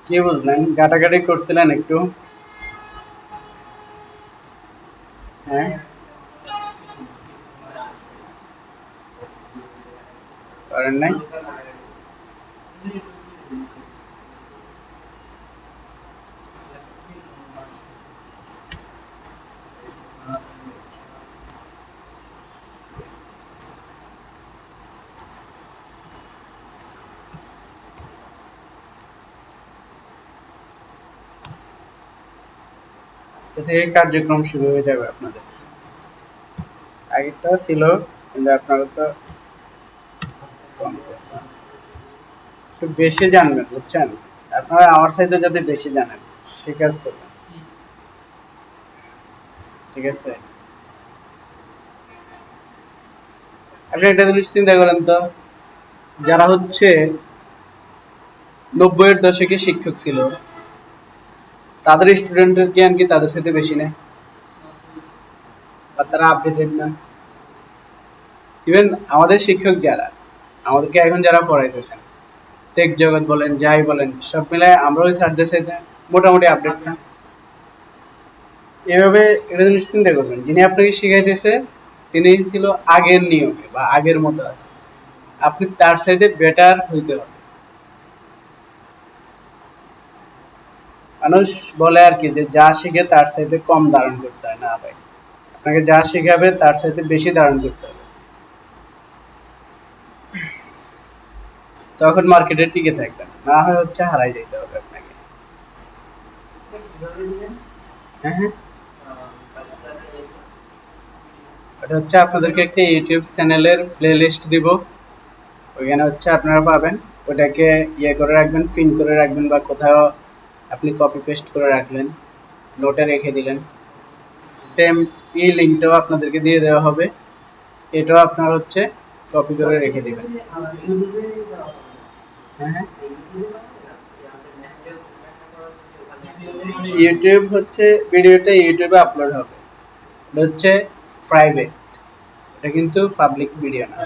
কি বুঝলেন? ঘাটাঘাটি করছিলেন একটু? হ্যাঁ, করেন নাই? আজকে থেকে কার্যক্রম শুরু হয়ে যাবে আপনাদের। আগেরটা ছিল, কিন্তু আপনারা তো কম করছেন। একটু বেশি জানবেন, বুঝছেন? আপনারা আমার সাথে যাতে বেশি জানেন, সে কাজ করবেন। ঠিক আছে? আপনি একটা জিনিস চিন্তা করেন তো, যারা হচ্ছে 90-এর দশকে শিক্ষক ছিল, তাদের স্টুডেন্টের জ্ঞান কি তাদের সাথে বেশি না? বা তারা আপডেটেড না? ইভেন আমাদের শিক্ষক যারা, আমাদেরকে এখন যারা পড়াইতেছেন, টেক জগৎ বলেন, যাই বলেন, সব মিলায় আমরা ওই স্যারদের সাথে মোটামুটি আপডেট না? এভাবে এটা জিনিস চিন্তা করবেন, যিনি আপনাকে শিখাইতেছে তিনি ছিল আগের নিয়মে বা আগের মতো আছে, আপনি তার সাথে বেটার হইতে হবে। মানুষ বলে আর কি, যে যা শিখে তার সাথে কম ধারণ করতে হয় না ভাই, আপনাকে যা শিখাবে তার সাথে বেশি ধারণ করতে হবে, তখন মার্কেটে টিকে থাকবেন, না হয় হচ্ছে হারাই যেতে হবে আপনাকে। হ্যাঁ, হ্যাঁ, এটা হচ্ছে আপনাদেরকে একটা ইউটিউব চ্যানেলের প্লে লিস্ট দিব, ওইখানে হচ্ছে আপনারা পাবেন। ওটাকে ইয়ে করে রাখবেন, পিন করে রাখবেন, বা কোথাও আপনি কপি পেস্ট করে রাখলেন, নোটে রেখে দিলেন। সেম এই লিঙ্কটাও আপনাদেরকে দিয়ে দেওয়া হবে, এটাও আপনারা হচ্ছে কপি করে রেখে দিবেন। হ্যাঁ, হ্যাঁ, ইউটিউব হচ্ছে ভিডিওটা ইউটিউবে আপলোড হবে, এটা হচ্ছে প্রাইভেট, এটা কিন্তু পাবলিক ভিডিও না,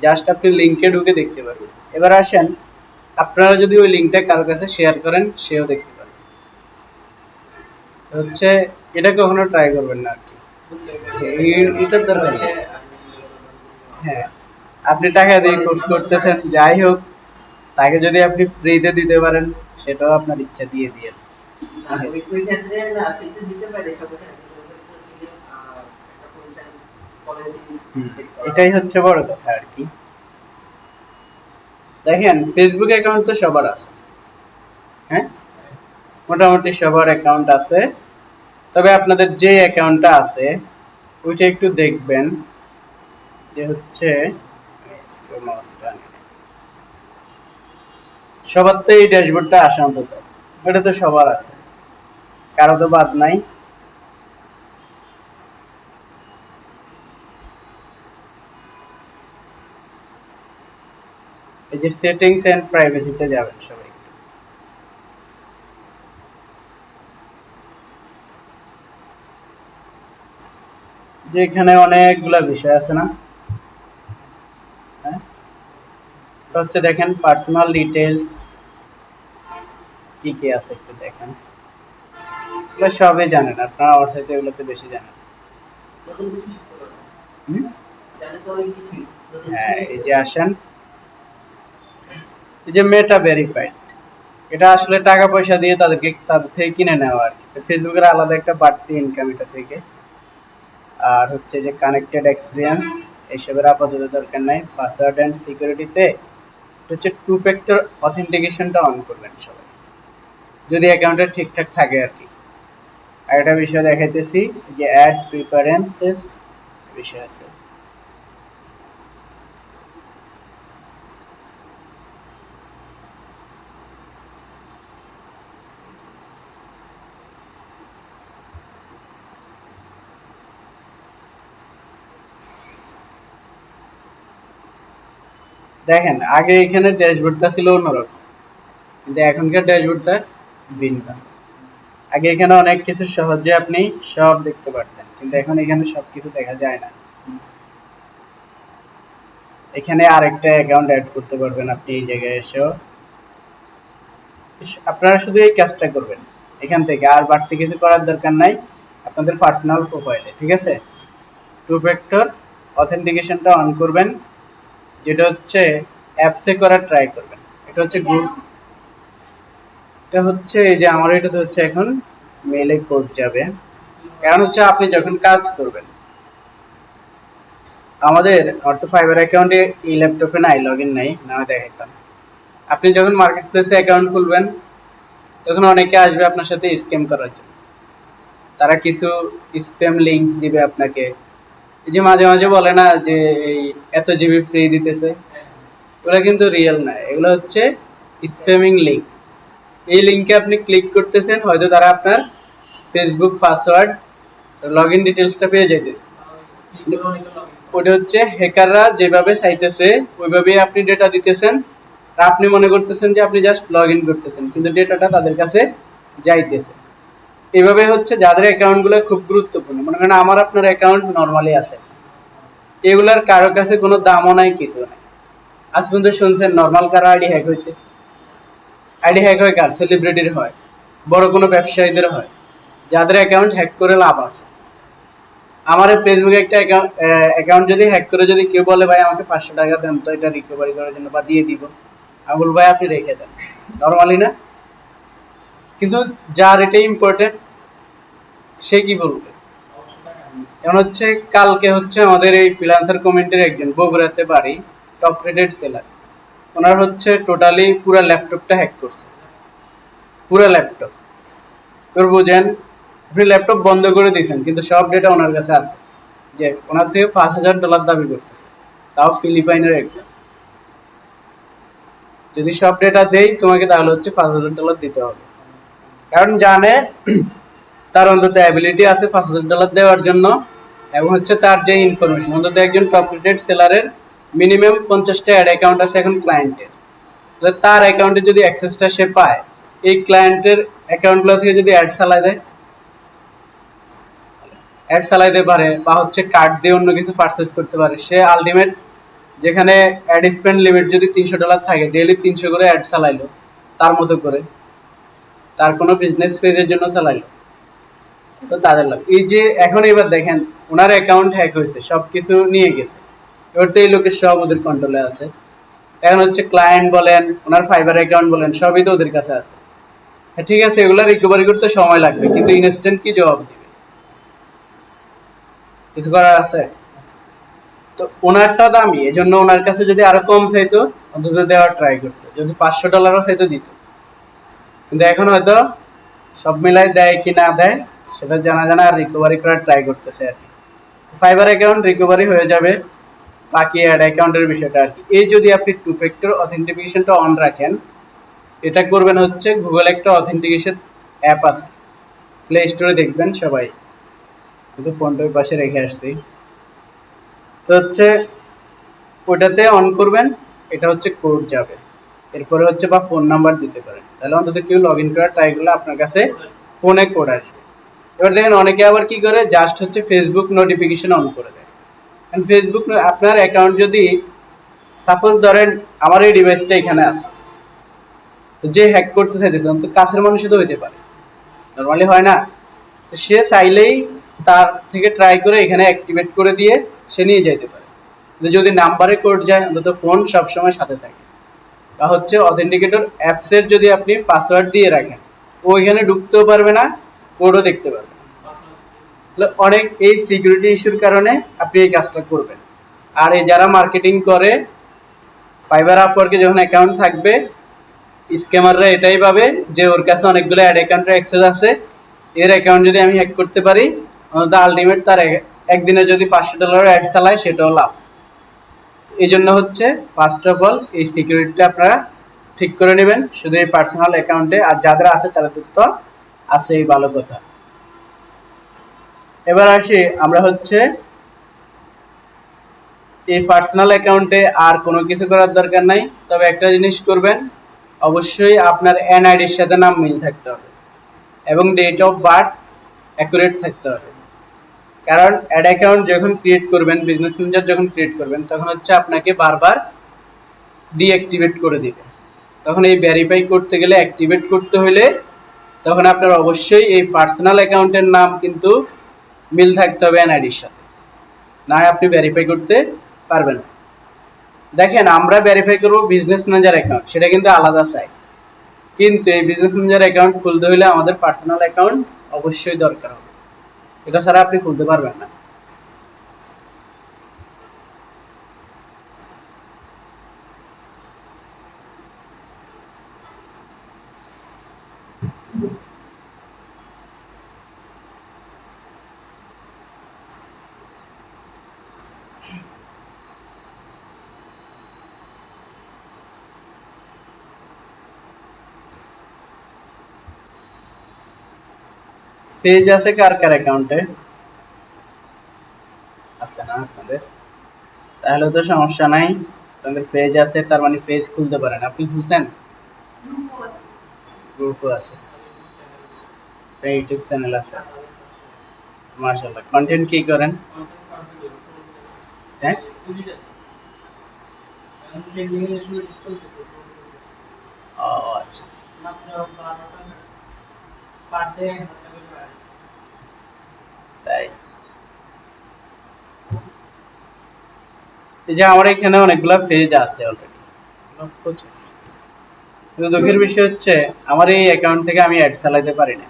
জাস্ট আপনি লিঙ্কে ঢুকে দেখতে পারবেন। এবার আসেন, আপনারা যদি ওই লিঙ্কটা কারোর কাছে শেয়ার করেন, সেও দেখতে পারবে। হচ্ছে এটা কখনো ট্রাই করবেন না আর কি, এটার দরকার নেই। হ্যাঁ, আপনি টাকা দিয়ে কোর্স করতেছেন, যাই হোক, তাকে যদি আপনি ফ্রিতে দিতে পারেন, সেটাও আপনার ইচ্ছা, দিয়ে দিয়ে। এটাই হচ্ছে বড় কথা আর কি। দেখেন, ফেসবুক অ্যাকাউন্ট তো সবার আছে, হ্যাঁ, মোটামুটি সবার অ্যাকাউন্ট আছে। তবে আপনাদের যে অ্যাকাউন্টটা আছে ওইটা একটু দেখবেন, যে হচ্ছে সবার তো এই ড্যাশবোর্ডটা আসে অন্তত, এটা তো সবার আছে, কারো তো বাদ নাই। এই যে সেটিংস এন্ড প্রাইভেসিতে যাবেন সবাই, যে এখানে অনেকগুলা বিষয় আছে না? হ্যাঁ, হচ্ছে দেখেন পার্সোনাল ডিটেলস কি কি আছে একটু দেখেন, এগুলো সবই জানেন আপনারা, ওর সাথে এগুলোতে বেশি জানেন। হুম? হ্যাঁ, এই যে আসেন, এই যে মেটা ভেরিফাইড, এটা আসলে টাকা পয়সা দিয়ে তাদের থেকে কিনে নেওয়া আর কি। তো ফেসবুকের আলাদা একটা বাড়তি ইনকাম এটা থেকে। আর হচ্ছে যে কানেক্টেড এক্সপিরিয়েন্স, এসবের আপাতত দরকার নাই। পাসওয়ার্ড অ্যান্ড সিকিউরিটিতে হচ্ছে টু ফ্যাক্টর অথেন্টিকেশনটা অন করবেন সবাই, যদি অ্যাকাউন্টে ঠিকঠাক থাকে আর কি। আর একটা বিষয় দেখাইতেছি, যে অ্যাড প্রিফারেন্সেস বিষয় আছে। দেখেন, আগে এখানে ড্যাশবোর্ডটা ছিল অন্যরকম, কিন্তু এখনকার ড্যাশবোর্ডটা ভিন্ন। আগে এখানে অনেক কিছু সহজে আপনি সব দেখতে পারতেন, কিন্তু এখন এখানে সবকিছু দেখা যায় না। এখানে আরেকটা অ্যাকাউন্ট অ্যাড করতে পারবেন আপনি এই জায়গায় এসেও। আপনারা শুধু এই কাজটা করবেন এখান থেকে, আর বাড়তি কিছু করার দরকার নাই আপনাদের পার্সোনাল প্রোফাইলে। ঠিক আছে, টু ফ্যাক্টর অথেন্টিকেশনটা অন করবেন, যেটা হচ্ছে অ্যাপসে করার ট্রাই করবেন। এটা হচ্ছে এটা হচ্ছে এই যে আমার এটাতে হচ্ছে এখন মেইলে কোড যাবে, কারণ হচ্ছে আপনি যখন কাজ করবেন আমাদের অর্থ ফাইবার অ্যাকাউন্টে এই ল্যাপটপে নাই, লগ ইন নাই, না দেখাইতাম। আপনি যখন মার্কেট প্লেসে অ্যাকাউন্ট খুলবেন তখন অনেকে আসবে আপনার সাথে স্ক্যাম করার জন্য। তারা কিছু স্প্যাম লিঙ্ক দিবে আপনাকে, এই যে মাঝে মাঝে বলে না যে এই এত জিবি ফ্রি দিতেছে, ওগুলো কিন্তু রিয়েল না, এগুলো হচ্ছে স্প্যামিং লিঙ্ক। এই লিঙ্কে আপনি ক্লিক করতেছেন, হয়তো তারা আপনার ফেসবুক পাসওয়ার্ড, লগ ইন ডিটেলসটা পেয়ে যাইতেছে। ওটা হচ্ছে হ্যাকাররা যেভাবে চাইতেছে ওইভাবেই আপনি ডেটা দিতেছেন, আর আপনি মনে করতেছেন যে আপনি জাস্ট লগ ইন করতেছেন, কিন্তু ডেটাটা তাদের কাছে যাইতেছে। এভাবে হচ্ছে যাদের অ্যাকাউন্টগুলো খুব গুরুত্বপূর্ণ, মনে করেন আমার আপনার অ্যাকাউন্ট নর্মালি আছে, এগুলার কারো কাছে কোনো দামও নাই, কিছু নাই। আজ পর্যন্ত শুনছেন নর্মাল কারো আইডি হ্যাক হইতে? আইডি হ্যাক হয় কার? সেলিব্রিটির হয়, বড় কোনো ব্যবসায়ীদের হয়, যাদের অ্যাকাউন্ট হ্যাক করে লাভ আছে। আমার ফেসবুকে একটা অ্যাকাউন্ট যদি হ্যাক করে যদি কেউ বলে ভাই আমাকে 500 টাকা দেন তো এটা রিকভারি করার জন্য বা দিয়ে দিব, আমি বলবো ভাই আপনি রেখে দেন, নর্মালি না? কিন্তু যার এটাই ইম্পর্টেন্ট সে কি বলবে? কারণ হচ্ছে কালকে হচ্ছে আমাদের এই ফ্রিল্যান্সার কমিউনিটির একজন, বগুড়াতে বাড়ি, টপ রেটেড সেলার, ওনার হচ্ছে টোটালি পুরো ল্যাপটপটা হ্যাক করছে, পুরো ল্যাপটপ। তোর বুঝেন আপনি ল্যাপটপ বন্ধ করে দিয়েছেন কিন্তু সব ডেটা ওনার কাছে আছে, যে ওনার থেকে $5,000 দাবি করতেছে, তাও ফিলিপাইনের একজন। যদি সব ডেটা দেই তোমাকে তাহলে হচ্ছে $5,000 দিতে হবে, কারণ জানে তার অন্তত অ্যাবিলিটি আছে $5,000 দেওয়ার জন্য, এবং হচ্ছে তার যে ইনফরমেশন, অন্তত একজন টপ রেটেড সেলারের মিনিমাম 50টা অ্যাড অ্যাকাউন্ট আছে এখন ক্লায়েন্টের, তার অ্যাকাউন্টে যদি অ্যাক্সেসটা সে পায়, এই ক্লায়েন্টের অ্যাকাউন্টগুলো থেকে যদি অ্যাড চালাইতে পারে বা হচ্ছে কার্ড দিয়ে অন্য কিছু পারচেস করতে পারে, সে আলটিমেট যেখানে অ্যাড স্পেন্ড লিমিট যদি $300 থাকে, ডেইলি 300 করে অ্যাড চালাইলো তার মতো করে, তার কোনো বিজনেস পেজের জন্য চালাইলো, তো তাদের লাভ। এই যে এখন এবার দেখেন ওনার অ্যাকাউন্ট হ্যাক হয়েছে, সব কিছু নিয়ে গেছে, এবার তো এই লোকের সব ওদের কন্ট্রোলে আছে। এখন হচ্ছে ক্লায়েন্ট বলেন, ওনার ফাইবার অ্যাকাউন্ট বলেন, সবই তো ওদের কাছে আছে। হ্যাঁ ঠিক আছে, এগুলো রিকভারি করতে সময় লাগবে, কিন্তু ইনস্ট্যান্ট কি জবাব দিবে? কিছু করার আছে? তো ওনারটা দামি, এই জন্য ওনার কাছে যদি আরো কম চাইতো অন্তত দেওয়ার ট্রাই করতো, যদি $500 চাইতো দিত, কিন্তু এখন হয়তো সব মিলাই দেয় কি না দেয় সেটা জানা আর রিকভারি করার ট্রাই করতেছে আর কি। ফাইবার অ্যাকাউন্ট রিকভারি হয়ে যাবে, বাকি অ্যাড অ্যাকাউন্টের বিষয়টা আর কি। এই যদি আপনি টু ফ্যাক্টর অথেন্টিকেশনটা অন রাখেন, এটা করবেন হচ্ছে গুগল একটা অথেন্টিকেশন অ্যাপ আছে, প্লে স্টোরে দেখবেন সবাই, কিন্তু ফোনটা ওই পাশে রেখে আসছি, তো হচ্ছে ওটাতে অন করবেন, এটা হচ্ছে কোড যাবে, এরপরে হচ্ছে বা ফোন নাম্বার দিতে পারেন, তাহলে অন্তত কেউ লগ ইন করার ট্রাই করলে আপনার কাছে ফোনে কোড আসবে। এবার দেখেন অনেকে আবার কি করে, জাস্ট হচ্ছে ফেসবুক নোটিফিকেশন অন করে দেয়। ফেসবুক আপনার অ্যাকাউন্ট যদি সাপোজ ধরেন আমার এই ডিভাইসটা এখানে আছে, তো যে হ্যাক করতে চাইতেছে তো কাছের মানুষই তো হইতে পারে, নর্মালি হয় না? তো সে চাইলেই তার থেকে ট্রাই করে এখানে অ্যাক্টিভেট করে দিয়ে সে নিয়ে যেতে পারে। যদি নাম্বারে কোড যায় অন্তত ফোন সবসময় সাথে থাকে, বা হচ্ছে অথেন্টিকেটর অ্যাপসের যদি আপনি পাসওয়ার্ড দিয়ে রাখেন, ও এখানে ঢুকতেও পারবে না, কোডও দেখতে পারবে না। তাহলে অনেক এই সিকিউরিটি ইস্যুর কারণে আপনি এই কাজটা করবেন। আর এই যারা মার্কেটিং করে ফাইবার আপওয়ার্কে যখন অ্যাকাউন্ট থাকবে, স্ক্যামাররা এটাই ভাবে যে ওর কাছে অনেকগুলো অ্যাড অ্যাকাউন্টের অ্যাক্সেস আছে, এর অ্যাকাউন্ট যদি আমি হ্যাক করতে পারি অন্তত আলটিমেট তার একদিনে যদি $500 অ্যাড চালায় সেটাও লাভ। এই জন্য হচ্ছে ফার্স্ট অফ অল এই সিকিউরিটিটা আপনারা ঠিক করে নেবেন শুধু এই পার্সোনাল অ্যাকাউন্টে, আর যাদের আছে তারা তো আছে, এই ভালো কথা। এবার আসি আমরা হচ্ছে এই পার্সোনাল অ্যাকাউন্টে আর কোনো কিছু করার দরকার নাই, তবে একটা জিনিস করবেন, অবশ্যই আপনার এনআইডির সাথে নাম মিল থাকতে হবে এবং ডেট অফ বার্থ অ্যাকুরেট থাকতে হবে। কারণ অ্যাড অ্যাকাউন্ট যখন ক্রিয়েট করবেন, বিজনেস ম্যানেজার যখন ক্রিয়েট করবেন, তখন হচ্ছে আপনাকে বারবার ডিঅ্যাক্টিভেট করে দিবে। তখন এই ভেরিফাই করতে গেলে, অ্যাক্টিভেট করতে হলে তখন আপনার অবশ্যই এই পার্সোনাল অ্যাকাউন্টের নাম কিন্তু মিল থাকতে হবে এনআইডির সাথে, না হয় আপনি ভেরিফাই করতে পারবেন না। দেখেন, আমরা ভেরিফাই করব বিজনেস ম্যানেজার অ্যাকাউন্ট, সেটা কিন্তু আলাদা সাইট, কিন্তু এই বিজনেস ম্যানেজার অ্যাকাউন্ট খুলতে হলে আমাদের পার্সোনাল অ্যাকাউন্ট অবশ্যই দরকার হবে, এটা ছাড়া আপনি খুলতে পারবেন না। পেজ আছে কার কার অ্যাকাউন্টে? আছে না আপনাদের? তাহলে তো সমস্যা নাই, আপনাদের পেজ আছে, তার মানে পেজ খুলতে পারেন। আপনি খুলছেন? গ্রুপও আছে, ইউটিউব চ্যানেল আছে, মাশাআল্লাহ। কন্টেন্ট কি করেন? হ্যাঁ, ও আচ্ছা। তাই এই যে আমার এখানে অনেকগুলা পেজ আছে অলরেডি, প্রচুর। কিন্তু দুঃখের বিষয় হচ্ছে আমার এই অ্যাকাউন্ট থেকে আমি অ্যাড চালাইতে পারি না।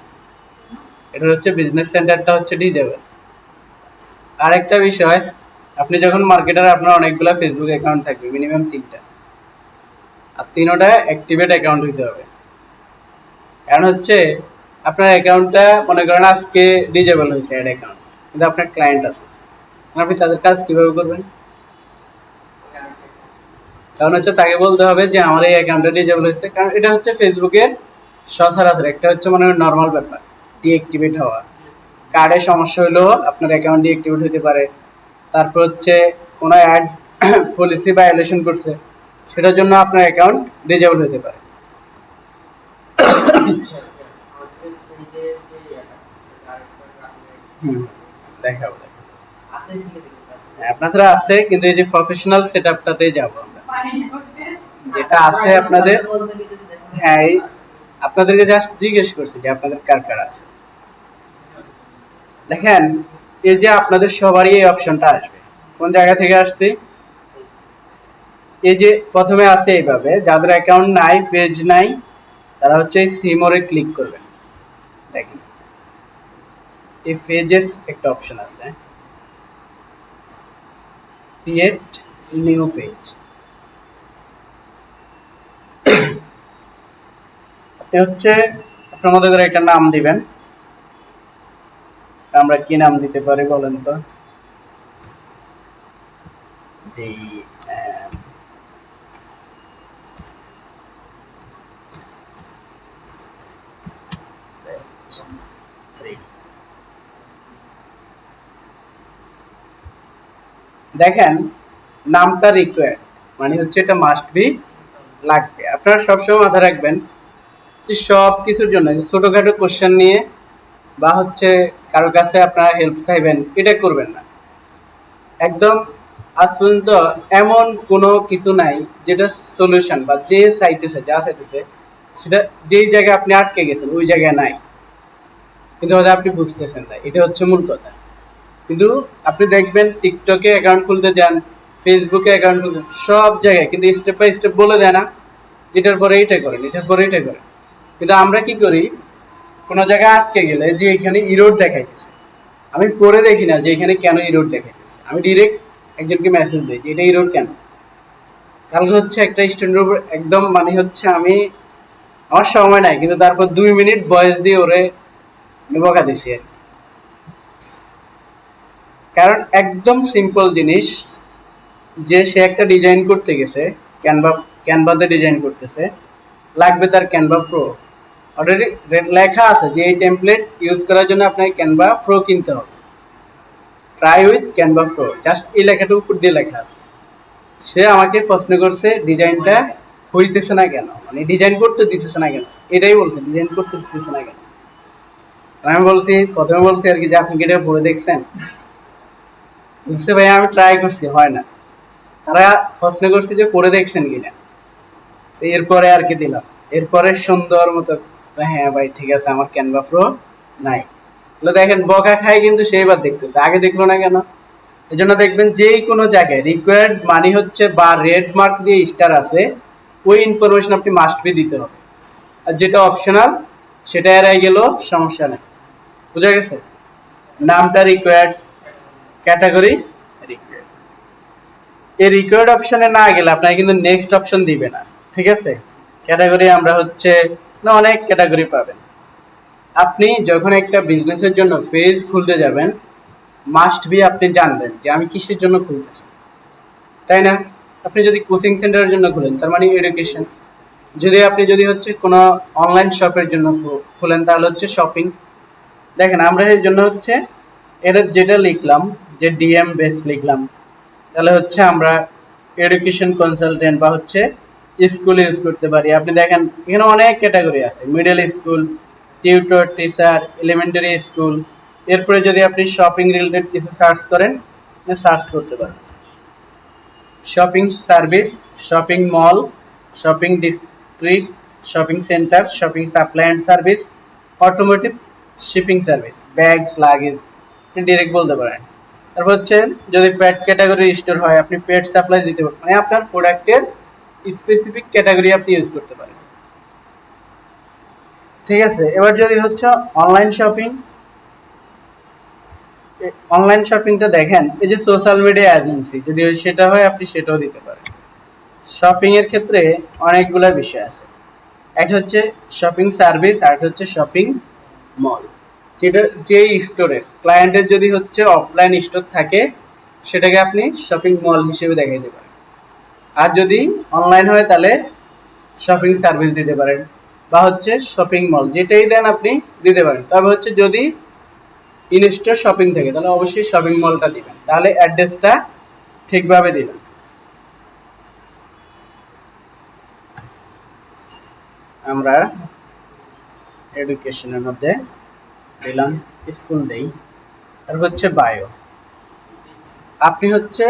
এটা হচ্ছে বিজনেস সেন্টারটা হচ্ছে ডিজেবল। আরেকটা বিষয়, আপনি যখন মার্কেটার, আপনার অনেকগুলা ফেসবুক অ্যাকাউন্ট থাকবে, মিনিমাম 3টা, আর 3টা অ্যাক্টিভেট অ্যাকাউন্ট হইতে হবে। কারণ হচ্ছে আপনার অ্যাকাউন্টটা মনে করেন আজকে ডিজেবল হয়েছে অ্যাড অ্যাকাউন্ট, কিন্তু আপনার ক্লায়েন্ট আছে, আপনি তাদের কাজ কিভাবে করবেন? কারণ হচ্ছে তাকে বলতে হবে যে আমার এই অ্যাকাউন্টটা ডিজেবল হয়েছে, কারণ এটা হচ্ছে ফেসবুকের সচরাচর একটা হচ্ছে মনে হয় নর্মাল ব্যাপার, ডিঅ্যাক্টিভেট হওয়া। কার্ডের সমস্যা হলেও আপনার অ্যাকাউন্ট ডিঅ্যাক্টিভেট হতে পারে। তারপর হচ্ছে কোনো অ্যাড পলিসি ভায়োলেশন করছে, সেটার জন্য আপনার অ্যাকাউন্ট ডিজেবল হতে পারে। দেখাবো আপনাদের আছে, কিন্তু এই যে প্রফেশনাল সেটআপটাতে যাব আমরা, যেটা আছে আপনাদের। হ্যাঁ, আপনাদেরকে জাস্ট জিজ্ঞেস করছি যে আপনাদের কার কার আছে। দেখেন, এই যে আপনাদের সবারই এই অপশনটা আসবে, কোন জায়গা থেকে আসছে? এই যে প্রথমে আছে এইভাবে, যাদের অ্যাকাউন্ট নাই, পেজ নাই, তারা হচ্ছে সিমোরে ক্লিক করবেন। দেখেন, এই পেজেস একটা অপশন আছে, ক্রিয়েট নিউ পেজ। আপনি হচ্ছে আপনার মতো করে একটা নাম দিবেন। আমরা কি নাম দিতে পারি বলেন তো? দেখেন, নামটা রিকোয়ার্ড, মানে হচ্ছে এটা মাস্ট বি, লাগবে। আপনারা সবসময় মাথায় রাখবেন যে সব কিছুর জন্য ছোটখাটো কোশ্চেন নিয়ে বা হচ্ছে কারো কাছে আপনারা হেল্প চাইবেন, এটা করবেন না। একদম আজ পর্যন্ত এমন কোনো কিছু নাই যেটা সলিউশন বা যে চাইতেছে, যা চাইতেছে সেটা যেই জায়গায় আপনি আটকে গেছেন ওই জায়গায় নাই, কিন্তু হয়তো আপনি বুঝতেছেন না, এটা হচ্ছে মূল কথা। কিন্তু আপনি দেখবেন টিকটকে অ্যাকাউন্ট খুলতে যান, ফেসবুকে অ্যাকাউন্ট খুলতে, সব জায়গায় কিন্তু স্টেপ বাই স্টেপ বলে দেয় না, যেটার পরে এইটা করেন, এটার পরে এইটা করেন। কিন্তু আমরা কি করি, কোনো জায়গায় আটকে গেলে যে এখানে ইরোড দেখাইতেছে, আমি পরে দেখি না যে এখানে কেন ইরোড দেখাইতেছে, আমি ডিরেক্ট একজনকে মেসেজ দিই যে এটা ইরোড কেন। কালকে হচ্ছে একটা স্টুডেন্টের উপর একদম, মানে হচ্ছে আমি, আমার সময় নাই, কিন্তু তারপর 2 মিনিট ভয়েস দিয়ে ওরে বকা দিছি আর কি। কারণ একদম সিম্পল জিনিস, যে সে একটা ডিজাইন করতে গেছে, ক্যানভাতে ডিজাইন করতেছে, লাগবে তার ক্যানভা প্রো। অলরেডি লেখা আছে যে এই টেমপ্লেট ইউজ করার জন্য আপনাকে ক্যানভা প্রো কিনতে হবে, try with Canva pro, just এই লেখাটার উপর দিয়ে লেখা আছে। সে আমাকে প্রশ্ন করছে ডিজাইনটা হইতেছে না কেন, মানে ডিজাইন করতে দিতেছে না কেন, এটাই বলছে, ডিজাইন করতে দিতেছে না কেন। আমি বলছি, প্রথমে বলছি আর কি যে আপনি কি এটা পড়ে দেখছেন? বুঝতে ভাই, আমি ট্রাই করছি, হয় না। তারা প্রশ্ন করছে যে পড়ে দেখছেন কিনা। এরপরে আর কি দিলাম, এরপরে সুন্দর মতো, হ্যাঁ ভাই ঠিক আছে আমার ক্যানভা প্রো নাই। দেখেন বকা খাই কিন্তু সেইবার দেখতেছে, আগে দেখলো না কেন? এই জন্য দেখবেন যেই কোনো জায়গায় রিকোয়ার্ড মানি হচ্ছে বা রেড মার্ক দিয়ে স্টার আছে, ওই ইনফরমেশন আপনি মাস্ট বি দিতে হবে। আর যেটা অপশনাল সেটা এড়াই গেল সমস্যা নেই। বুঝা গেছে? নামটা রিকোয়ার্ড, ক্যাটাগরি রিকোয়ার্ড। এই রিকোয়ার্ড অপশনে না গেলে আপনাকে কিন্তু নেক্সট অপশন দিবে না। ঠিক আছে? ক্যাটাগরি আমরা হচ্ছে না, অনেক ক্যাটাগরি পাবেন। আপনি যখন একটা বিজনেসের জন্য পেজ খুলতে যাবেন, মাস্ট বি আপনি জানবেন যে আমি কিসের জন্য খুলতেছি, তাই না? আপনি যদি কোচিং সেন্টারের জন্য খুলেন তার মানে এডুকেশন, যদি আপনি যদি হচ্ছে কোনো অনলাইন শপের জন্য খুলেন তাহলে হচ্ছে শপিং। দেখেন আমরা এর জন্য হচ্ছে এটা যেটা লিখলাম, যে ডিএম বেস লিখলাম, তাহলে হচ্ছে আমরা এডুকেশন কনসালটেন্ট বা হচ্ছে স্কুল ইউজ করতে পারি। আপনি দেখেন এখানে অনেক ক্যাটাগরি আছে, middle school, tutor, teacher, elementary school. এরপরে যদি আপনি শপিং রিলেটেড কিছু সার্চ করেন, সার্চ করতে পারেন shopping service, shopping mall, shopping district, shopping centre, shopping supply and service, automotive, shipping service, bags, luggage, আপনি ডিরেক্ট বলতে পারেন। তারপর হচ্ছে যদি পেট ক্যাটাগরি স্টোর হয়, আপনি পেট সাপ্লাই দিতে পারেন, মানে আপনার প্রোডাক্টের স্পেসিফিক ক্যাটাগরি আপনি ইউজ করতে পারেন। ঠিক আছে? এবার যদি হচ্ছে অনলাইন শপিং, অনলাইন শপিংটা দেখেন এই যে সোশ্যাল মিডিয়া এজেন্সি, যদি সেটা হয় আপনি সেটাও দিতে পারেন। শপিং এর ক্ষেত্রে অনেকগুলো বিষয় আছে, একটা হচ্ছে শপিং সার্ভিস আর একটা হচ্ছে শপিং মল। যেটা যে স্টোরের ক্লায়েন্টের যদি হচ্ছে অফলাইন স্টোর থাকে সেটাকে আপনি শপিং মল হিসেবে দেখাইতে পারেন, আর যদি অনলাইন হয় তাহলে শপিং সার্ভিস দিতে পারেন বা হচ্ছে শপিং মল, যেটাই দেন আপনি দিতে পারেন। তবে হচ্ছে যদি ইন স্টোর শপিং থাকে তাহলে অবশ্যই শপিং মলটা দিবেন, তাহলে অ্যাড্রেসটা ঠিকভাবে দিবেন। আমরা এডুকেশনের মধ্যে দিলাম স্কুল দেই, আর হচ্ছে বায়ো। আপনি হচ্ছে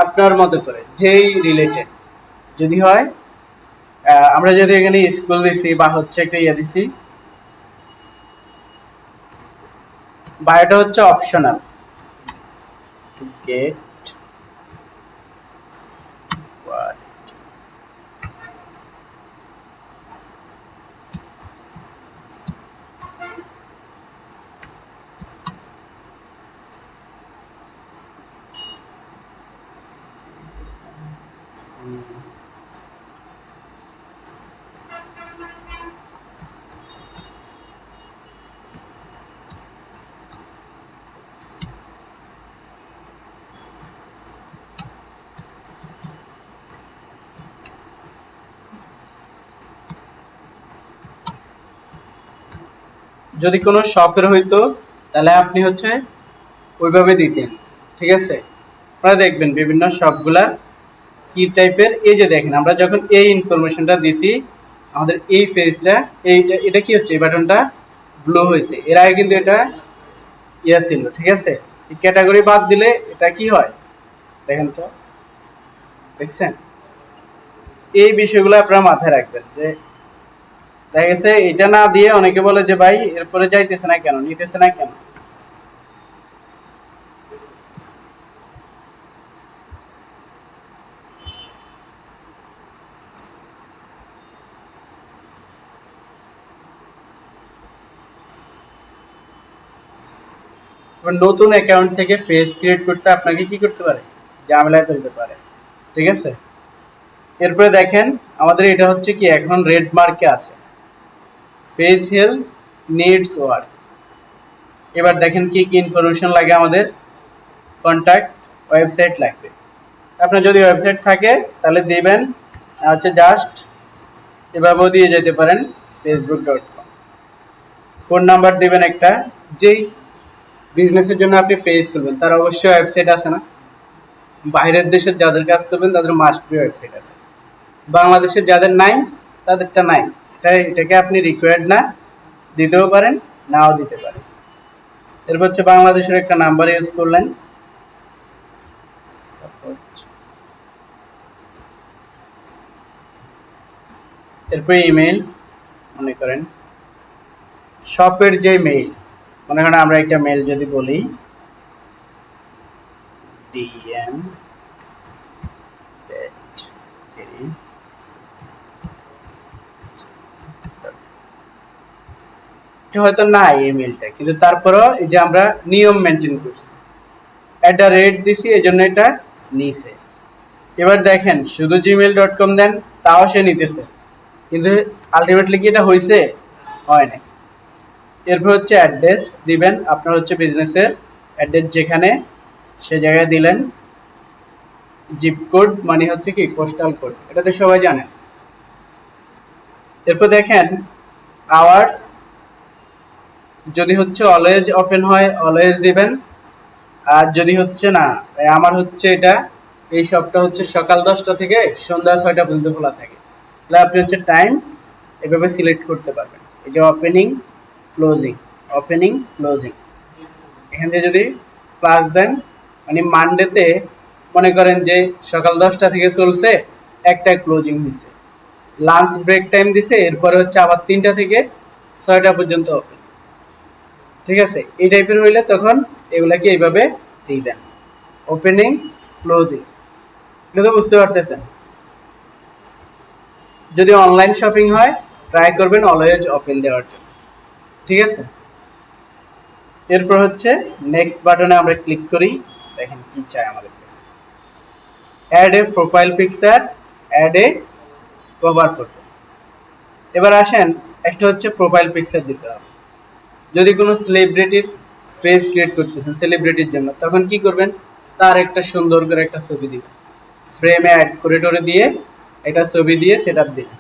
আপনার মতো করে যেই রিলেটেড যদি হয়, আমরা যদি এখানে স্কুল দিছি বা হচ্ছে একটা ইয়ে দিছি, বায়োটা হচ্ছে অপশনাল। গেট যদি কোনো শপের হইতো তাহলে আপনি হচ্ছে ওইভাবে দিতেন। ঠিক আছে? আপনারা দেখবেন বিভিন্ন শপগুলার কি টাইপের, এই যে দেখেন আমরা যখন এই ইনফরমেশনটা দিছি আমাদের এই পেজটা, এইটা এটা কি হচ্ছে, এই বাটনটা ব্লু হয়েছে, এর আগে কিন্তু এটা ইয়া ছিল। ঠিক আছে? এই ক্যাটাগরি বাদ দিলে এটা কি হয় দেখেন তো, দেখছেন? এই বিষয়গুলো আপনারা মাথায় রাখবেন যে দেখা গেছে এটা না দিয়ে অনেকে বলে যে ভাই এরপরে যাইতেছে না কেন, নিতেছে না কেন। নতুন অ্যাকাউন্ট থেকে পেজ ক্রিয়েট করতে আপনাকে কি করতে পারে, ঝামেলায় ফেলতে পারে। ঠিক আছে? এরপরে দেখেন আমাদের এটা হচ্ছে কি এখন রেড মার্কে আছে, পেজ হেলথ নিডস ওয়ার্ক। এবার দেখেন কি কি ইনফরমেশন লাগে আমাদের, কন্ট্যাক্ট, ওয়েবসাইট লাগবে। আপনার যদি ওয়েবসাইট থাকে তাহলে দিবেন, হচ্ছে জাস্ট এভাবেও দিয়ে যেতে পারেন facebook.com। ফোন নাম্বার দিবেন একটা, যেই বিজনেসের জন্য আপনি পেজ খুলবেন তার অবশ্যই ওয়েবসাইট আছে না? বাইরের দেশের যাদের কাজ করবেন তাদের মাস্ট বি ওয়েবসাইট আছে, বাংলাদেশের যাদের নাই তাদেরটা নাই। এটাকে আপনি রিকোয়ার্ড না দিতেও পারেন, নাও দিতে পারেন। এরপর হচ্ছে বাংলাদেশের একটা নাম্বার ইউজ করলেন, এরপরে ইমেল, মনে করেন শপের যে মেইল, মনে করেন আমরা একটা মেল যদি বলি ডিএম হয়তো না এই মেলটা, কিন্তু তারপরও এই যে আমরা নিয়ম মেনটেন করছি, একটা রেট দিছি, এই জন্য এটা নিছে। এবার দেখেন শুধু gmail.com দেন তাও সে নিতেছে, কিন্তু আলটিমেটলি কি এটা হয়েছে? হয় না। এরপর হচ্ছে অ্যাড্রেস দিবেন, আপনার হচ্ছে বিজনেসের অ্যাড্রেস যেখানে, সে জায়গায় দিলেন। জিপ কোড মানে হচ্ছে কি পোস্টাল কোড, এটা তো সবাই জানেন। এরপর দেখেন আওয়ার্স, যদি হচ্ছে অলওয়েজ ওপেন হয় অলওয়েজ দিবেন, আর যদি হচ্ছে না, আমার হচ্ছে এটা এই শপটা হচ্ছে সকাল 10টা থেকে সন্ধ্যা 6টা পর্যন্ত খোলা থাকে, তাহলে আপনি হচ্ছে টাইম এভাবে সিলেক্ট করতে পারবেন। এই যে ওপেনিং ক্লোজিং, ওপেনিং ক্লোজিং, এখান থেকে যদি ক্লাস দেন, মানে মানডেতে মনে করেন যে সকাল 10টা থেকে চলছে, একটায় ক্লোজিং হয়েছে, লাঞ্চ ব্রেক টাইম দিছে, এরপরে হচ্ছে আবার 3টা থেকে 6টা পর্যন্ত ওপেন। ঠিক আছে, এই টাইপের হইলে তখন এগুলাকে এইভাবে দিবেন, ওপেনিং ক্লোজিং। এটা তো বুঝতে পারতেছেন। যদি অনলাইন শপিং হয় ট্রাই করবেন অলওয়েজ ওপেন দেওয়ার জন্য। ঠিক আছে, এরপর হচ্ছে নেক্সট বাটনে আমরা ক্লিক করি। দেখেন কি চাই আমাদের কাছে, add a profile picture, add a cover photo. এবার আসেন, একটা হচ্ছে প্রোফাইল পিকচার দিতে হবে। যদি কোনো সেলিব্রিটির ফেস ক্রিয়েট করতেছেন সেলিব্রিটির জন্য, তখন কি করবেন, তার একটা সুন্দর করে একটা ছবি দিবেন, ফ্রেমে অ্যাড করে টরে দিয়ে একটা ছবি দিয়ে সেট আপ দিবেন।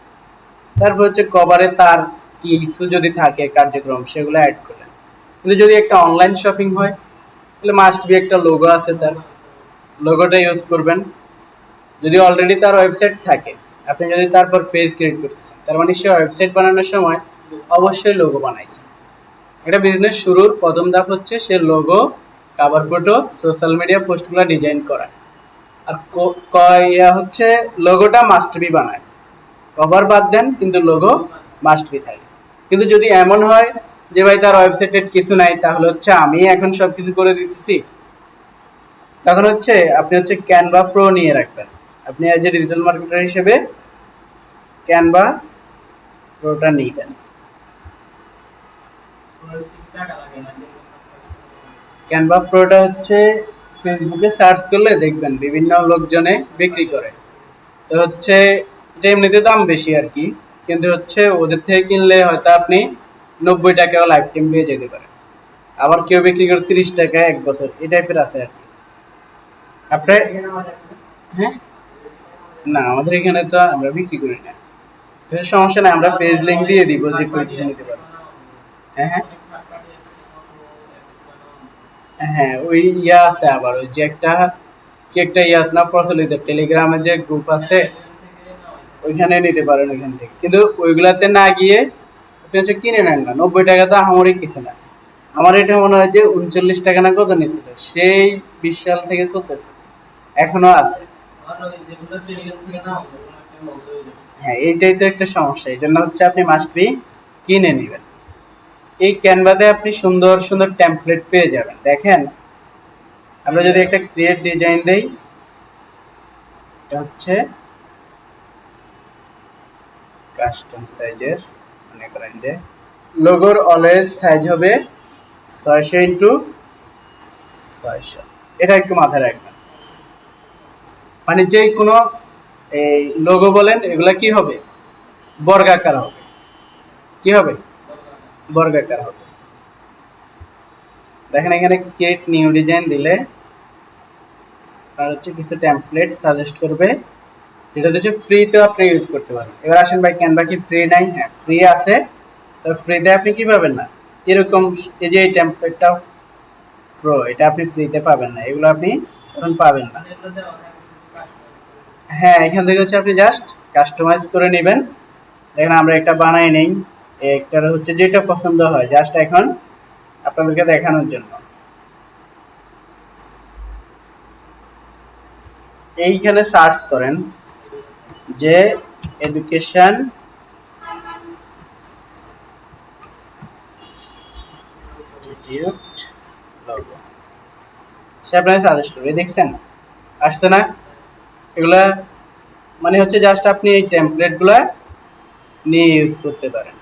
তারপর হচ্ছে কভারে তার কি ইস্যু যদি থাকে কার্যক্রম, সেগুলো অ্যাড করলেন। কিন্তু যদি একটা অনলাইন শপিং হয়, তাহলে মাস্ট বি একটা লোগো আছে, তার লোগোটা ইউজ করবেন। যদি অলরেডি তার ওয়েবসাইট থাকে, আপনি যদি তারপর পেজ ক্রিয়েট করতেছেন, তার মানে সে ওয়েবসাইট বানানোর সময় অবশ্যই লোগো বানাইছে। এটা বিজনেস শুরুর প্রথম ধাপ হচ্ছে সে logo, cover photo, social media পোস্টগুলো ডিজাইন করা। আর হচ্ছে লোগোটা মাস্ট বি বানায়, কভার বাদ দেন কিন্তু লোগো মাস্ট বি থাকে। কিন্তু যদি এমন হয় যে ভাই তার ওয়েবসাইটে কিছু নাই, তাহলে হচ্ছে আমি এখন সব কিছু করে দিতেছি, তখন হচ্ছে আপনি হচ্ছে ক্যানভা প্রো নিয়ে রাখবেন। আপনি এজ এ ডিজিটাল মার্কেটার হিসেবে ক্যানভা প্রোটা নিবেন। ক্যানভা প্রোটা হচ্ছে ফেসবুকে সার্চ করলে দেখবেন বিভিন্ন লোকজনে বিক্রি করে, তো হচ্ছে এটা এমনিতে দাম বেশি আর কি, কিন্তু হচ্ছে ওদের থেকে কিনলে হয়তো আপনি 90 টাকাও লাইফ টাইম পেয়ে যেতে পারেন। আবার কেউ বিক্রি করে 30 টাকা 1 বছর, এই টাইপের আছে আর কি। আপনার হ্যাঁ, না আমাদের এখানে তো আমরা বিক্রি করি না, সমস্যা নাই, আমরা পেজ লিংক দিয়ে দিব যে কই থেকে নিতে পারবেন। হ্যাঁ হ্যাঁ হ্যাঁ, ওই ইয়া আছে আবার, ওই যে একটা কি একটা ইয়া আছে না প্রচলিত, টেলিগ্রামে যে গ্রুপ আছে, ওইখানে নিতে পারেন ওইখান থেকে। কিন্তু ওইগুলাতে না গিয়ে আপনি হচ্ছে কিনে নেন না, 90 টাকা তো আমারই কিছু না। আমার এটা মনে হয় যে 39 টাকা না কত নিয়েছিল, সেই 20 সাল থেকে চলতেছে, এখনো আছে। হ্যাঁ, এইটাই তো একটা সমস্যা, এই জন্য হচ্ছে আপনি মাস্ট বি কিনে নেবেন। এই ক্যানভাতে আপনি সুন্দর সুন্দর টেমপ্লেট পেয়ে যাবেন। দেখেন আমরা যদি একটা ক্রিয়েট ডিজাইন দেই, এটা হচ্ছে কাস্টম সাইজের, মনে করেন যে লোগোর অলওয়েজ সাইজ হবে 600x600, এটা একটু মাথায় রাখবেন। মানে যে কোনো এই লোগো বলেন এগুলা কি হবে, বর্গাকার হবে। কি হবে, বর্গাকার হবে। দেখেন এখানে ক্রিয়েট নিউ ডিজাইন দিলে আর হচ্ছে কিছু টেমপ্লেট সাজেস্ট করবে, যেটা হচ্ছে ফ্রিতেও আপনি ইউজ করতে পারেন। এবার আসেন ভাই, ক্যানভা কি ফ্রি নাই? হ্যাঁ ফ্রি আছে, তো ফ্রিতে আপনি কি পাবেন না, এরকম এই যে এই টেমপ্লেটটা প্রো, এটা আপনি ফ্রিতে পাবেন না, এগুলো আপনি তখন পাবেন না। হ্যাঁ, এখান থেকে হচ্ছে আপনি জাস্ট কাস্টমাইজ করে নেবেন। দেখেন আমরা একটা বানাই নেই, একটা হচ্ছে যেটা পছন্দ হয়, জাস্ট এখন আপনাদেরকে দেখানোর জন্য। এইখানে সার্চ করেন যে এডুকেশন ইনস্টিটিউট লোগো সে আপনাকে সাজেস্ট করবে, দেখছেন আসছে না? এগুলা মানে হচ্ছে জাস্ট আপনি এই টেমপ্লেটগুলা নিয়ে ইউজ করতে পারেন।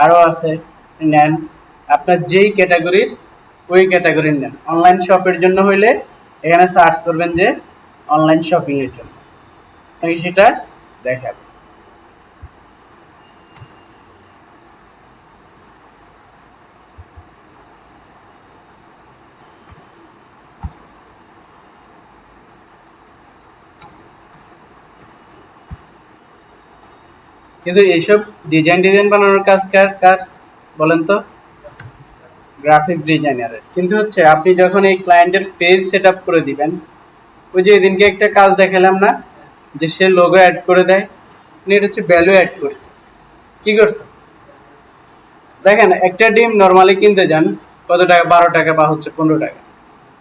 আরও আছে, নেন আপনার যেই ক্যাটাগরির ওই ক্যাটাগরির নেন। অনলাইন শপের জন্য হইলে এখানে সার্চ করবেন যে অনলাইন শপিং এর জন্য, আপনাকে সেটা দেখাবে। কিন্তু এইসব ডিজাইন বানানোর কাজ কার কার বলেন তো? গ্রাফিক্স ডিজাইনারের। কিন্তু হচ্ছে আপনি যখন এই ক্লায়েন্টের পেজ সেট আপ করে দিবেন, ওই যে এদিনকে একটা কাজ দেখালাম না যে সে লোগো অ্যাড করে দেয়, আপনি এটা হচ্ছে ভ্যালু অ্যাড করছে। কি করছে দেখেন, একটা ডিম নর্মালি কিনতে যান কত টাকা, 12 টাকা বা হচ্ছে 15 টাকা,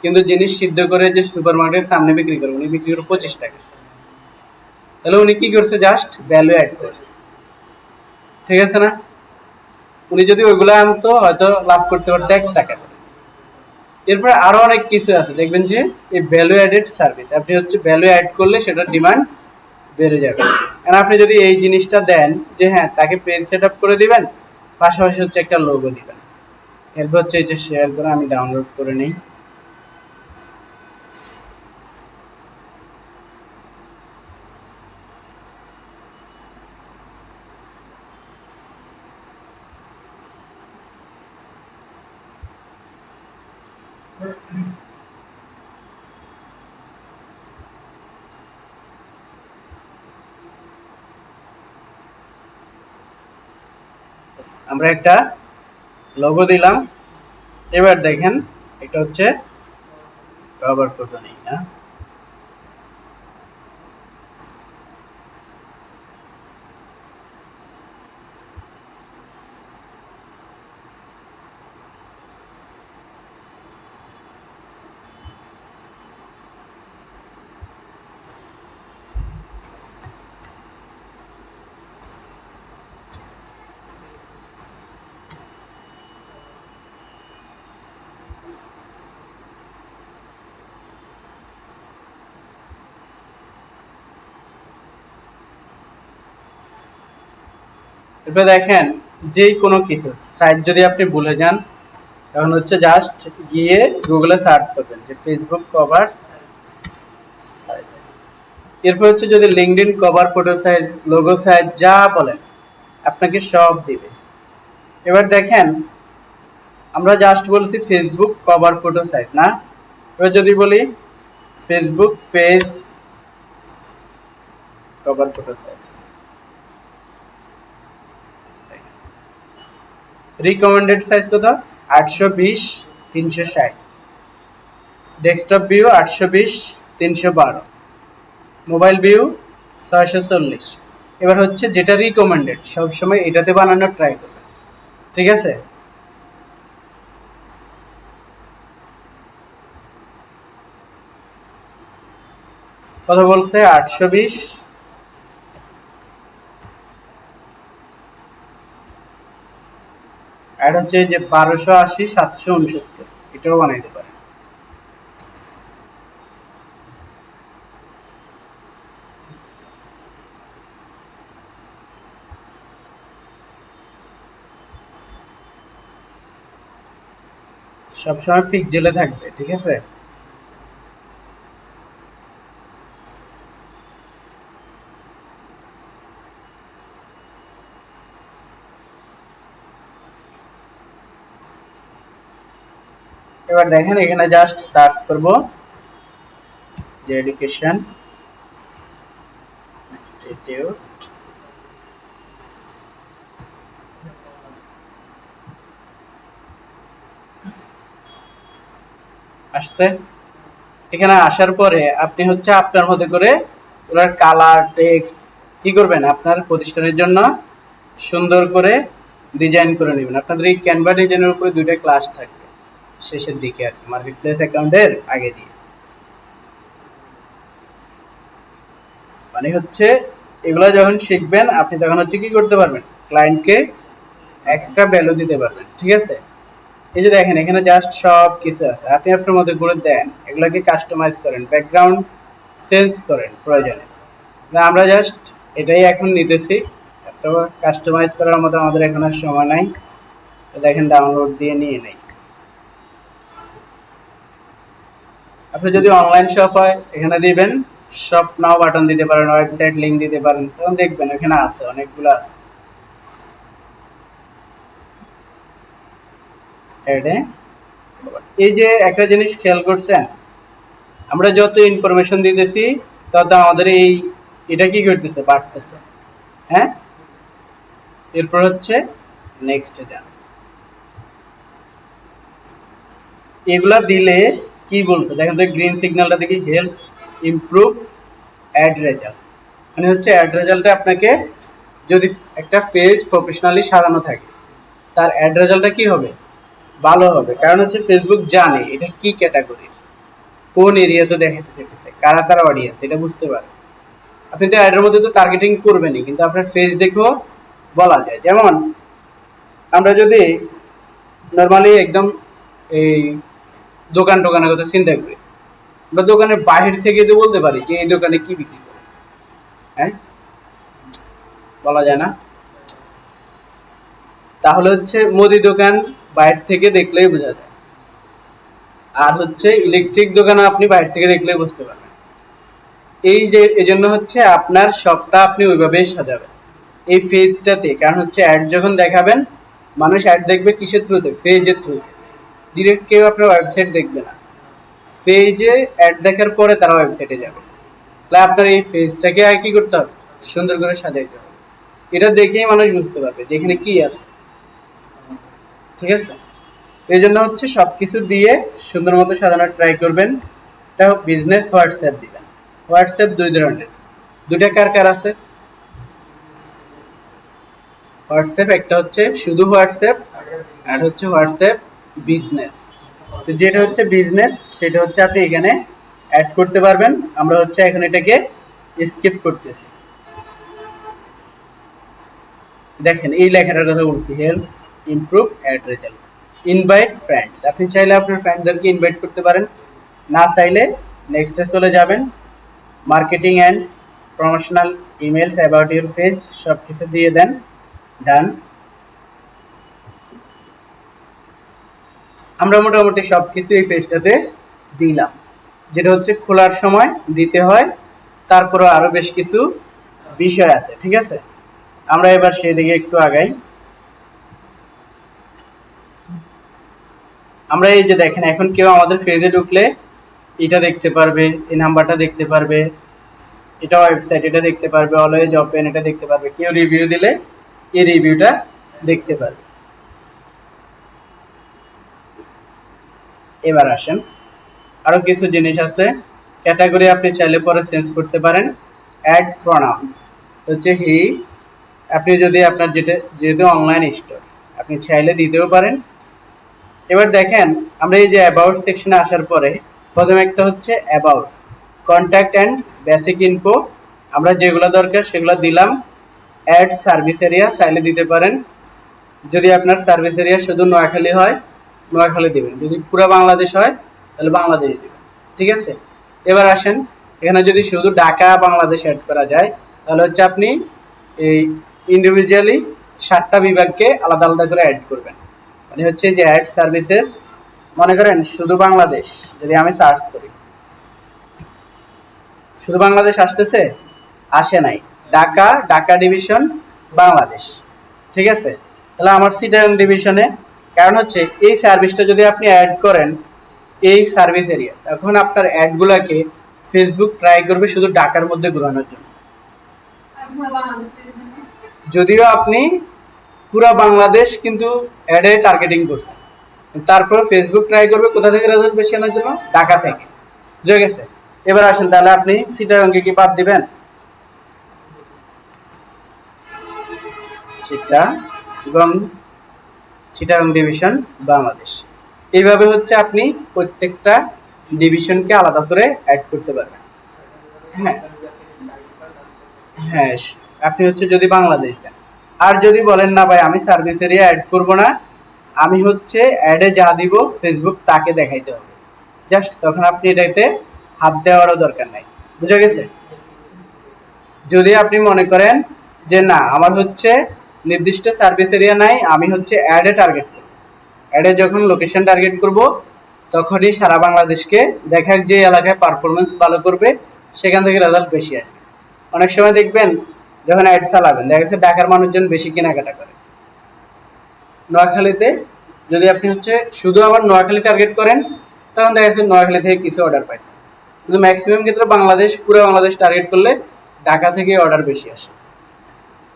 কিন্তু জিনিস সিদ্ধ করে যে সুপার মার্কেটের সামনে বিক্রি করে উনি বিক্রি করে 25 টাকা। তাহলে উনি কি করছে, জাস্ট ভ্যালু অ্যাড করছে, ঠিক আছে না? উনি যদি ওইগুলো আনতো হয়তো লাভ করতে পারতো 1 টাকা। এরপরে আরো অনেক কিছু আছে, দেখবেন যে এই ভ্যালু অ্যাডেড সার্ভিস, আপনি হচ্ছে ভ্যালু অ্যাড করলে সেটার ডিমান্ড বেড়ে যাবে। আর আপনি যদি এই জিনিসটা দেন যে হ্যাঁ তাকে পেজ সেট আপ করে দিবেন, পাশাপাশি হচ্ছে একটা লোগো দিবেন, এরপর হচ্ছে এই যে শেয়ার করে আমি ডাউনলোড করে নিই। আমরা একটা লোগো দিলাম, এবার দেখেন এটা হচ্ছে কভার ফটো নেই না, এবার দেখেন যেই কোনো কিছু সাইট যদি আপনি ভুলে যান, তখন হচ্ছে জাস্ট গিয়ে গুগলে সার্চ করবেন যে ফেসবুক কভার সাইজ, এরপর হচ্ছে যদি LinkedIn cover photo size, logo size যা বলেন আপনাকে সব দিবে। এবার দেখেন আমরা জাস্ট বলছি ফেসবুক কভার ফটো সাইজ না, এবার যদি বলি Facebook page cover photo size, recommended size কত, 820x360, desktop view 820x312, mobile view 640। এবার হচ্ছে যেটা রিকমেন্ডেড সবসময় এটাতে বানানোর ট্রাই করবেন, ঠিক আছে? কত বলছে, 820, আর হচ্ছে যে 1280x769, এটাও বানাইতে পারে। সবসময় পিক্সেলে থাকবে, ঠিক আছে? এবার দেখেন এখানে জাস্ট সার্চ করব যে এডুকেশন ইনস্টিটিউট, আসছে। এখানে আসার পরে আপনি হচ্ছে আপনার মতো করে ওনার কালার টেক্সট কি করবেন, আপনার প্রতিষ্ঠানের জন্য সুন্দর করে ডিজাইন করে নেবেন। আপনাদের এই ক্যানভা ডিজাইনের উপরে 2টা ক্লাস থাকবে শেষের দিকে আর কি, মার্কেট প্লেস অ্যাকাউন্টের আগে দিয়ে। মানে হচ্ছে এগুলো যখন শিখবেন আপনি তখন হচ্ছে কি করতে পারবেন, ক্লায়েন্টকে এক্সট্রা ভ্যালু দিতে পারবেন, ঠিক আছে? এই যে দেখেন এখানে জাস্ট সব কিছু আছে, আপনি আপনার মধ্যে করে দেন, এগুলোকে কাস্টমাইজ করেন, ব্যাকগ্রাউন্ড চেঞ্জ করেন প্রয়োজনে। আমরা জাস্ট এটাই এখন নিতেছি, তো কাস্টমাইজ করার মতো আমাদের এখন আর সময় নাই। দেখেন ডাউনলোড দিয়ে নিয়ে নেই। আপনি যদি অনলাইন শপ হয় এখানে দিবেন শপ নাও বাটন দিতে পারেন, ওয়েবসাইট লিংক দিতে পারেন, তখন দেখবেন এখানে আছে অনেকগুলো আছে। এই যে একটা জিনিস খেয়াল করছেন, আমরা যত ইনফরমেশন দিতেছি তত আমাদের এটা কি করতেছে, বাড়তেছে। হ্যাঁ, এরপর হচ্ছে নেক্সটে যান। এগুলা দিলে কি বলছে দেখেন তো, গ্রিন সিগন্যালটা দেখি, হেল্পস ইমপ্রুভ অ্যাড রেজাল্ট। মানে হচ্ছে অ্যাড রেজাল্টে আপনাকে যদি একটা পেজ প্রফেশনালি সাজানো থাকে, তার অ্যাড রেজাল্টটা কি হবে, ভালো হবে। কারণ হচ্ছে ফেসবুক জানে এটা কি ক্যাটাগরির, কোন এরিয়াতে দেখাতে চাইতেছে, কারা কারা অডিয়েন্স, এটা বুঝতে পারে। আপনি তো অ্যাডের মধ্যে তো টার্গেটিং করবেনই, কিন্তু আপনার ফেস দেখেও বলা যায়। যেমন আমরা যদি নর্মালি একদম এই দোকানের কথা চিন্তা করি, আমরা দোকানের বাহির থেকে তো বলতে পারি যে এই দোকানে কি বিক্রি করে। হ্যাঁ, বলা যায় না। তাহলে হচ্ছে মুদি দোকান বাইরে থেকে দেখলেই বোঝা যায়, আর হচ্ছে ইলেকট্রিক দোকান আপনি বাইরে থেকে দেখলেই বুঝতে পারবেন। এই যে এজন্য হচ্ছে আপনার শপটা আপনি ওইভাবেই সাজাবেন এই ফেজটাতে। কারণ হচ্ছে অ্যাড যখন দেখাবেন, মানুষ অ্যাড দেখবে কিসের থ্রুতে, ফেজের থ্রুতে। ডিরেক্ট কেউ আপনার ওয়েবসাইট দেখবে না, ফেজে অ্যাড দেখার পরে তারা ওয়েবসাইটে যাবে। তাহলে আপনার এই ফেজটাকে আর কি করতে হবে, সুন্দর করে সাজাইতে হবে। এটা দেখেই মানুষ বুঝতে পারবে যে এখানে কি আছে। ঠিক আছে, এই জন্য হচ্ছে সব কিছু দিয়ে সুন্দর মতো সাজানোর ট্রাই করবেন। এটা বিজনেস হোয়াটসঅ্যাপ দিবেন। হোয়াটসঅ্যাপ দুই ধরনের, দুইটা কার কার আছে হোয়াটসঅ্যাপ, একটা হচ্ছে শুধু হোয়াটসঅ্যাপ, আর হচ্ছে হোয়াটসঅ্যাপ বিজনেস। তো যেটা হচ্ছে বিজনেস সেটা হচ্ছে আপনি এখানে অ্যাড করতে পারবেন। আমরা হচ্ছে এখন এটাকে স্কিপ করতেছি। দেখেন এই লেখাটার কথা বলছি, helps improve ad result. Invite friends, আপনি চাইলে আপনার ফ্রেন্ডদেরকে ইনভাইট করতে পারেন, না চাইলে নেক্সটে চলে যাবেন। Marketing and promotional emails about your page, সব কিছু দিয়ে দেন, ডান। আমরা মোটামুটি সব কিছু এই পেজটাতে দিলাম, যেটা হচ্ছে খোলার সময় দিতে হয়। তারপরে আরও বেশ কিছু বিষয় আছে। ঠিক আছে, আমরা এবার সেদিকে একটু আগাই। আমরা এই যে দেখেন এখন কেউ আমাদের পেজে ঢুকলে এটা দেখতে পারবে, এই নাম্বারটা দেখতে পারবে, এটা ওয়েবসাইট এটা দেখতে পারবে, অলওয়েজ ওপেন এটা দেখতে পারবে, কেউ রিভিউ দিলে এই রিভিউটা দেখতে পারবে। এবার আসেন, আরও কিছু জিনিস আছে। ক্যাটাগরি আপনি চাইলে পরে চেঞ্জ করতে পারেন। অ্যাড প্রনাউন্স হচ্ছে হি, আপনি যদি আপনার যেহেতু অনলাইন স্টোর আপনি চাইলে দিতেও পারেন। এবার দেখেন আমরা এই যে অ্যাবাউট সেকশনে আসার পরে প্রথমে একটা হচ্ছে about, contact and basic info, আমরা যেগুলো দরকার সেগুলো দিলাম। অ্যাড সার্ভিস এরিয়া চাইলে দিতে পারেন, যদি আপনার সার্ভিস এরিয়া শুধু নোয়াখালী হয় নোয়াখালী দেবেন, যদি পুরো বাংলাদেশ হয় তাহলে বাংলাদেশ দেবেন। ঠিক আছে, এবার আসেন এখানে যদি শুধু ঢাকা বাংলাদেশ অ্যাড করা যায় তাহলে হচ্ছে আপনি এই ইন্ডিভিজুয়ালি 7টা বিভাগকে আলাদা আলাদা করে অ্যাড করবেন। মানে হচ্ছে যে অ্যাড সার্ভিসেস, মনে করেন শুধু বাংলাদেশ, যদি আমি সার্চ করি শুধু বাংলাদেশ আসতেছে, আসে নাই, ঢাকা ডিভিশন বাংলাদেশ। ঠিক আছে, তাহলে আমার চিটাগাং ডিভিশনে, কারণ হচ্ছে এই সার্ভিসটা যদি আপনি অ্যাড করেন এই সার্ভিস এরিয়া, তখন আপনার অ্যাডগুলোকে ফেসবুক ট্রাই করবে শুধু ঢাকার মধ্যে ঘোরানোর জন্য। যদিও আপনি পুরো বাংলাদেশ কিন্তু অ্যাডে টার্গেটিং করছেন, তারপরে ফেসবুক ট্রাই করবে কোথা থেকে রেজাল্ট বেশি আনার জন্য, ঢাকা থেকে। বুঝে গেছে, এবার আসেন তাহলে আপনি চিটাগাংকে কি বাদ দিবেন, চিটাগাং ডিভিশন বাংলাদেশ। এইভাবে হচ্ছে আপনি প্রত্যেকটা ডিভিশনকে আলাদা করে অ্যাড করতে পারবেন। হ্যাঁ হ্যাঁ, আপনি হচ্ছে যদি বাংলাদেশ দেন। আর যদি বলেন না ভাই আমি সার্ভিস এরিয়া অ্যাড করব না, আমি হচ্ছে অ্যাডে যা দিব ফেসবুক তাকে দেখাইতে হবে। জাস্ট তখন আপনি এটাতে হাত দেওয়ারও দরকার নাই। বুঝা গেছে? যদি আপনি মনে করেন যে না আমার হচ্ছে নির্দিষ্ট সার্ভিস এরিয়া নাই, আমি হচ্ছে অ্যাডে টার্গেট করব, অ্যাডে যখন লোকেশন টার্গেট করব তখনই সারা বাংলাদেশকে দেখাক যে এলাকায় পারফরমেন্স ভালো করবে সেখান থেকে রেজাল্ট বেশি আসবে। অনেক সময় দেখবেন যখন অ্যাড চালাবেন দেখা যাচ্ছে ঢাকার মানুষজন বেশি কেনাকাটা করে, নোয়াখালীতে যদি আপনি হচ্ছে শুধু আবার নোয়াখালী টার্গেট করেন তখন দেখা যাচ্ছে নোয়াখালী থেকে কিছু অর্ডার পাইছেন, কিন্তু ম্যাক্সিমাম ক্ষেত্রে বাংলাদেশ পুরো বাংলাদেশ টার্গেট করলে ঢাকা থেকে অর্ডার বেশি আসে।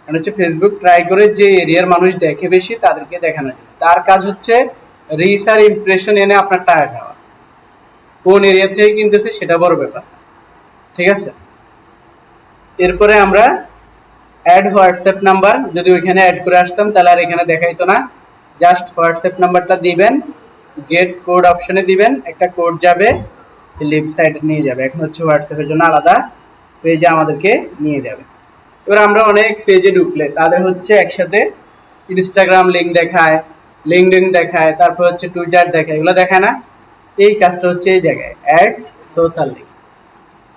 মানে হচ্ছে ফেসবুক ট্রাই করে যে এরিয়ার মানুষ দেখে বেশি তাদেরকে দেখানোর জন্য। তার কাজ হচ্ছে রিচ আর ইমপ্রেশন এনে আপনার টাকা খাওয়া। কোন এরিয়া থেকে কিনতেছে সেটা বড় ব্যাপার, ঠিক আছে? এরপরে আমরা অ্যাড হোয়াটসঅ্যাপ নাম্বার, যদি ওইখানে অ্যাড করে আসতাম তাহলে আর এখানে দেখাইতো না। জাস্ট হোয়াটসঅ্যাপ নাম্বারটা দিবেন, গেট কোড অপশনে দিবেন, একটা কোড যাবে লেফট সাইডে নিয়ে যাবে। এখন হচ্ছে হোয়াটসঅ্যাপের জন্য আলাদা পেজে আমাদেরকে নিয়ে যাবে। এবার আমরা অনেক পেজে ঢুকলে তাদের হচ্ছে একসাথে ইনস্টাগ্রাম লিঙ্ক দেখায়, লিঙ্কডইন দেখায়, তারপর হচ্ছে টুইটার দেখায়, এগুলো দেখায় না? এই কাজটা হচ্ছে এই জায়গায় অ্যাড সোশ্যাল লিঙ্ক।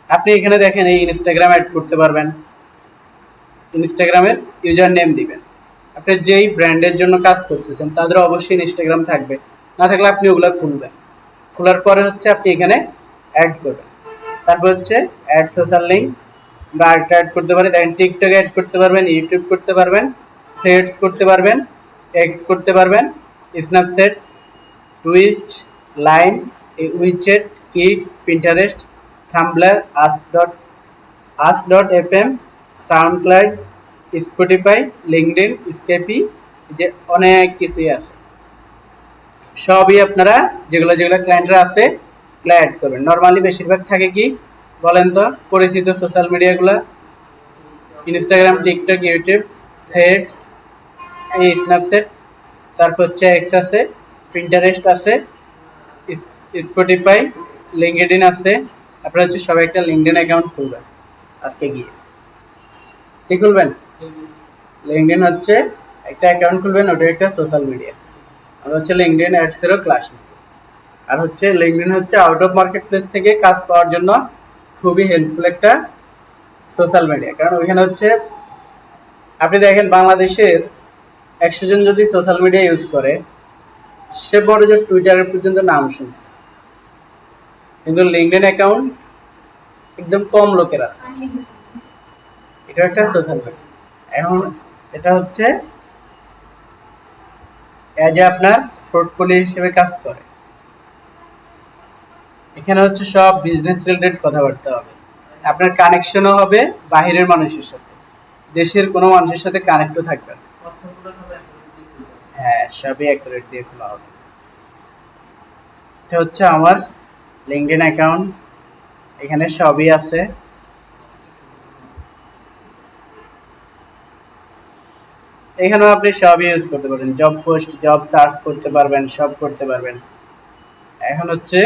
আপনি এখানে দেখেন এই ইনস্টাগ্রাম অ্যাড করতে পারবেন, ইনস্টাগ্রামের ইউজার নেম দিবেন। আপনি যেই ব্র্যান্ডের জন্য কাজ করতেছেন তাদের অবশ্যই ইনস্টাগ্রাম থাকবে, না থাকলে আপনি ওগুলো খুলবেন। খোলার পরে হচ্ছে আপনি এখানে অ্যাড করবেন, তারপর হচ্ছে অ্যাড সোশ্যাল লিঙ্ক বা আরেকটা অ্যাড করতে পারেন। দেখেন টিকটকে অ্যাড করতে পারবেন, ইউটিউব করতে পারবেন, থ্রেডস করতে পারবেন, এক্স করতে পারবেন, Snapchat, Twitch, Line, WeChat, Kick, Pinterest, Tumblr, ask.fm, SoundCloud, Spotify, LinkedIn, Skype, যে অনেক কিছুই আছে। সবই আপনারা যেগুলো যেগুলো ক্লায়েন্টরা আছে এগুলো অ্যাড করবেন। নর্মালি বেশিরভাগ থাকে কি বলেন তো, পরিচিত সোশ্যাল মিডিয়াগুলো ইনস্টাগ্রাম, টিকটক, ইউটিউব, থ্রেডস, এই স্ন্যাপচ্যাট, তারপর হচ্ছে এক্স আছে, পিন্টারেস্ট আছে, স্পটিফাই, লিঙ্কডইন আছে। আপনারা হচ্ছে সবাই একটা লিঙ্কডইন অ্যাকাউন্ট খুলবেন আজকে গিয়ে। কি খুলবেন? লিঙ্কডইন হচ্ছে একটা অ্যাকাউন্ট খুলবেন, ওটা একটা সোশ্যাল মিডিয়া। আর হচ্ছে লিঙ্কডইন অ্যাডসেরও ক্লাস নিব। আর হচ্ছে লিঙ্কডইন হচ্ছে আউট অফ মার্কেট প্লেস থেকে কাজ পাওয়ার জন্য খুবই হেল্পফুল একটা সোশ্যাল মিডিয়া। কারণ ওইখানে হচ্ছে আপনি দেখেন বাংলাদেশের 100 জন যদি সোশ্যাল মিডিয়া ইউজ করে সে বড় যে টুইটারের পর্যন্ত নাম শুনছে, কিন্তু লিঙ্কডইন অ্যাকাউন্ট একদম কম লোকের আছে। এটা একটা সোশ্যাল মিডিয়া। এখন এটা হচ্ছে এজ এ আপনার পোর্টফোলিও হিসেবে কাজ করে। এখানে হচ্ছে সব বিজনেস রিলেটেড কথাবার্তা হবে, আপনার কানেকশনও হবে বাহিরের মানুষের সাথে, দেশের কোনো মানুষের সাথে কানেক্টও থাকবেন। হ্যাঁ, সবই অ্যাকুরেট দিয়ে খোলা হবে। এটা হচ্ছে আমার লিঙ্কডইন অ্যাকাউন্ট, এখানে সবই আছে। এখানেও আপনি সবই ইউজ করতে পারবেন, জব পোস্ট, জব সার্চ করতে পারবেন, সব করতে পারবেন। এখন হচ্ছে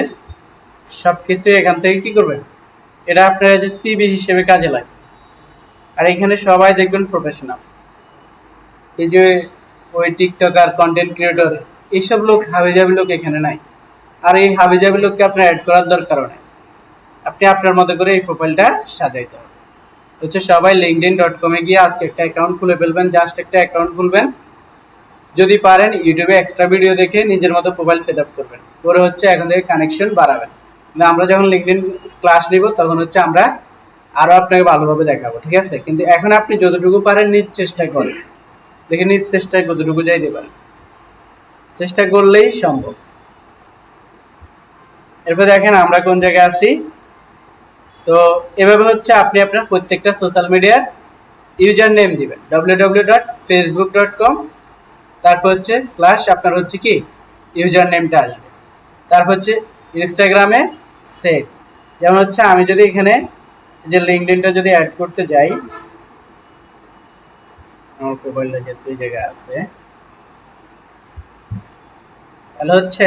সব কিছু এখান থেকে কি করবেন, এটা আপনার যে সিভি হিসেবে কাজে লাগে। আর এখানে সবাই দেখবেন প্রফেশনাল। এই যে ওই টিকটকার, কন্টেন্ট ক্রিয়েটর, এইসব লোক হাবিজাবি লোক এখানে নাই। আর এই হাবিজাবি লোককে আপনার অ্যাড করার দরকারও নেই, আপনি আপনার মতো করে এই প্রোফাইলটা সাজাইতে হবে। হচ্ছে সবাই linkedin.com-এ গিয়ে আজকে একটা অ্যাকাউন্ট খুলে ফেলবেন, জাস্ট একটা অ্যাকাউন্ট খুলবেন। যদি পারেন ইউটিউবে এক্সট্রা ভিডিও দেখে নিজের মতো প্রোফাইল সেট আপ করবেন, করে হচ্ছে এখন থেকে কানেকশন বাড়াবেন। কিন্তু আমরা যখন লিঙ্কডইন ক্লাস নিব তখন হচ্ছে আমরা আরও আপনাকে ভালোভাবে দেখাবো, ঠিক আছে? কিন্তু এখন আপনি যতটুকু পারেন নিজ চেষ্টা করেন, দেখে নিজ চেষ্টায় কতটুকু যাইতে পারেন, চেষ্টা করলেই সম্ভব। এরপর দেখেন আমরা কোন জায়গায় আছি। তো এভাবে হচ্ছে আপনি আপনার প্রত্যেকটা সোশ্যাল মিডিয়ার ইউজার নেম দিবেন, www.facebook.com, তারপর হচ্ছে স্ল্যাশ আপনার হচ্ছে কি ইউজার নেমটা আসবে, তারপর হচ্ছে ইনস্টাগ্রামে সেভ। যেমন হচ্ছে আমি যদি এখানে যে লিঙ্কডইনটা যদি অ্যাড করতে যাই, আমার প্রোফাইলটা যে দুই জায়গায় আছে, তাহলে হচ্ছে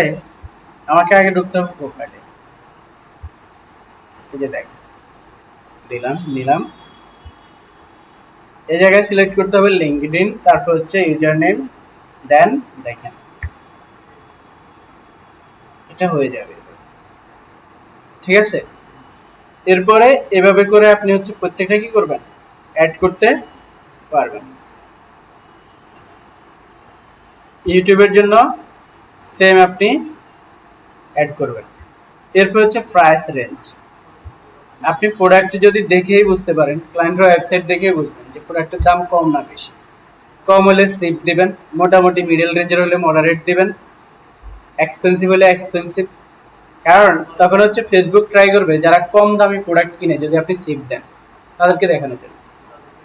আমাকে আগে ঢুকতে হবে প্রোফাইলে। এই যে দেখেন নিলাম, এই জায়গায় সিলেক্ট করতে হবে লিঙ্কডইন, তারপর হচ্ছে ইউজার নেম, দেন দেখেন এটা হয়ে যাবে, ঠিক আছে। এরপরে এভাবে করে আপনি হচ্ছে প্রত্যেকটা কি করবেন, অ্যাড করতে পারবেন। ইউটিউবের জন্য সেম আপনি অ্যাড করবেন। এরপর হচ্ছে প্রাইস রেঞ্জ। আপনি প্রোডাক্ট যদি দেখেই বুঝতে পারেন, ক্লায়েন্টের ওয়েবসাইট দেখেই বুঝবেন যে প্রোডাক্টের দাম কম না বেশি। কম হলে সিপ দিবেন, মোটামুটি মিডল রেঞ্জের হলে মডারেট দিবেন, এক্সপেন্সিভ হলে এক্সপেন্সিভ। কারণ তখন হচ্ছে ফেসবুক ট্রাই করবে যারা কম দামি প্রোডাক্ট কিনে যদি আপনি সিপ দেন তাদেরকে দেখানোর জন্য।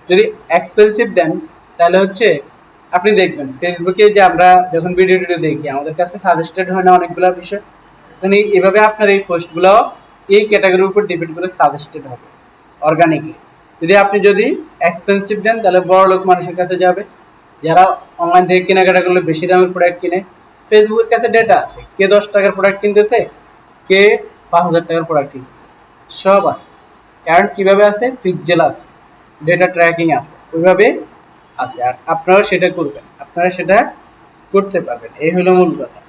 যদি এক্সপেন্সিভ দেন তাহলে হচ্ছে আপনি দেখবেন ফেসবুকে যে আমরা যখন ভিডিও টিডিও দেখি আমাদের কাছে সাজেস্টেড হয় না অনেকগুলো বিষয়, মানে এভাবে আপনার এই পোস্টগুলো এই ক্যাটাগরির উপর ডিপেন্ড করে সাজেস্টেড হবে অর্গানিকলি। যদি এক্সপেন্সিভ দেন তাহলে বড় লোক মানুষের কাছে যাবে, যারা অনলাইন থেকে কেনাকাটা করলে বেশি দামের প্রোডাক্ট কিনে। ফেসবুকের কাছে ডেটা আছে, কে 10 টাকার প্রোডাক্ট কিনতেছে, কে 5,000 টাকার প্রোডাক্ট কিনতেছে, সব আছে। কারণ কিভাবে আছে, পিক্সেল আছে, ডেটা ট্র্যাকিং আছে, ওইভাবে আছে। আর আপনারা সেটা করবেন, আপনারা সেটা করতে পারবেন, এই হলো মূল কথা।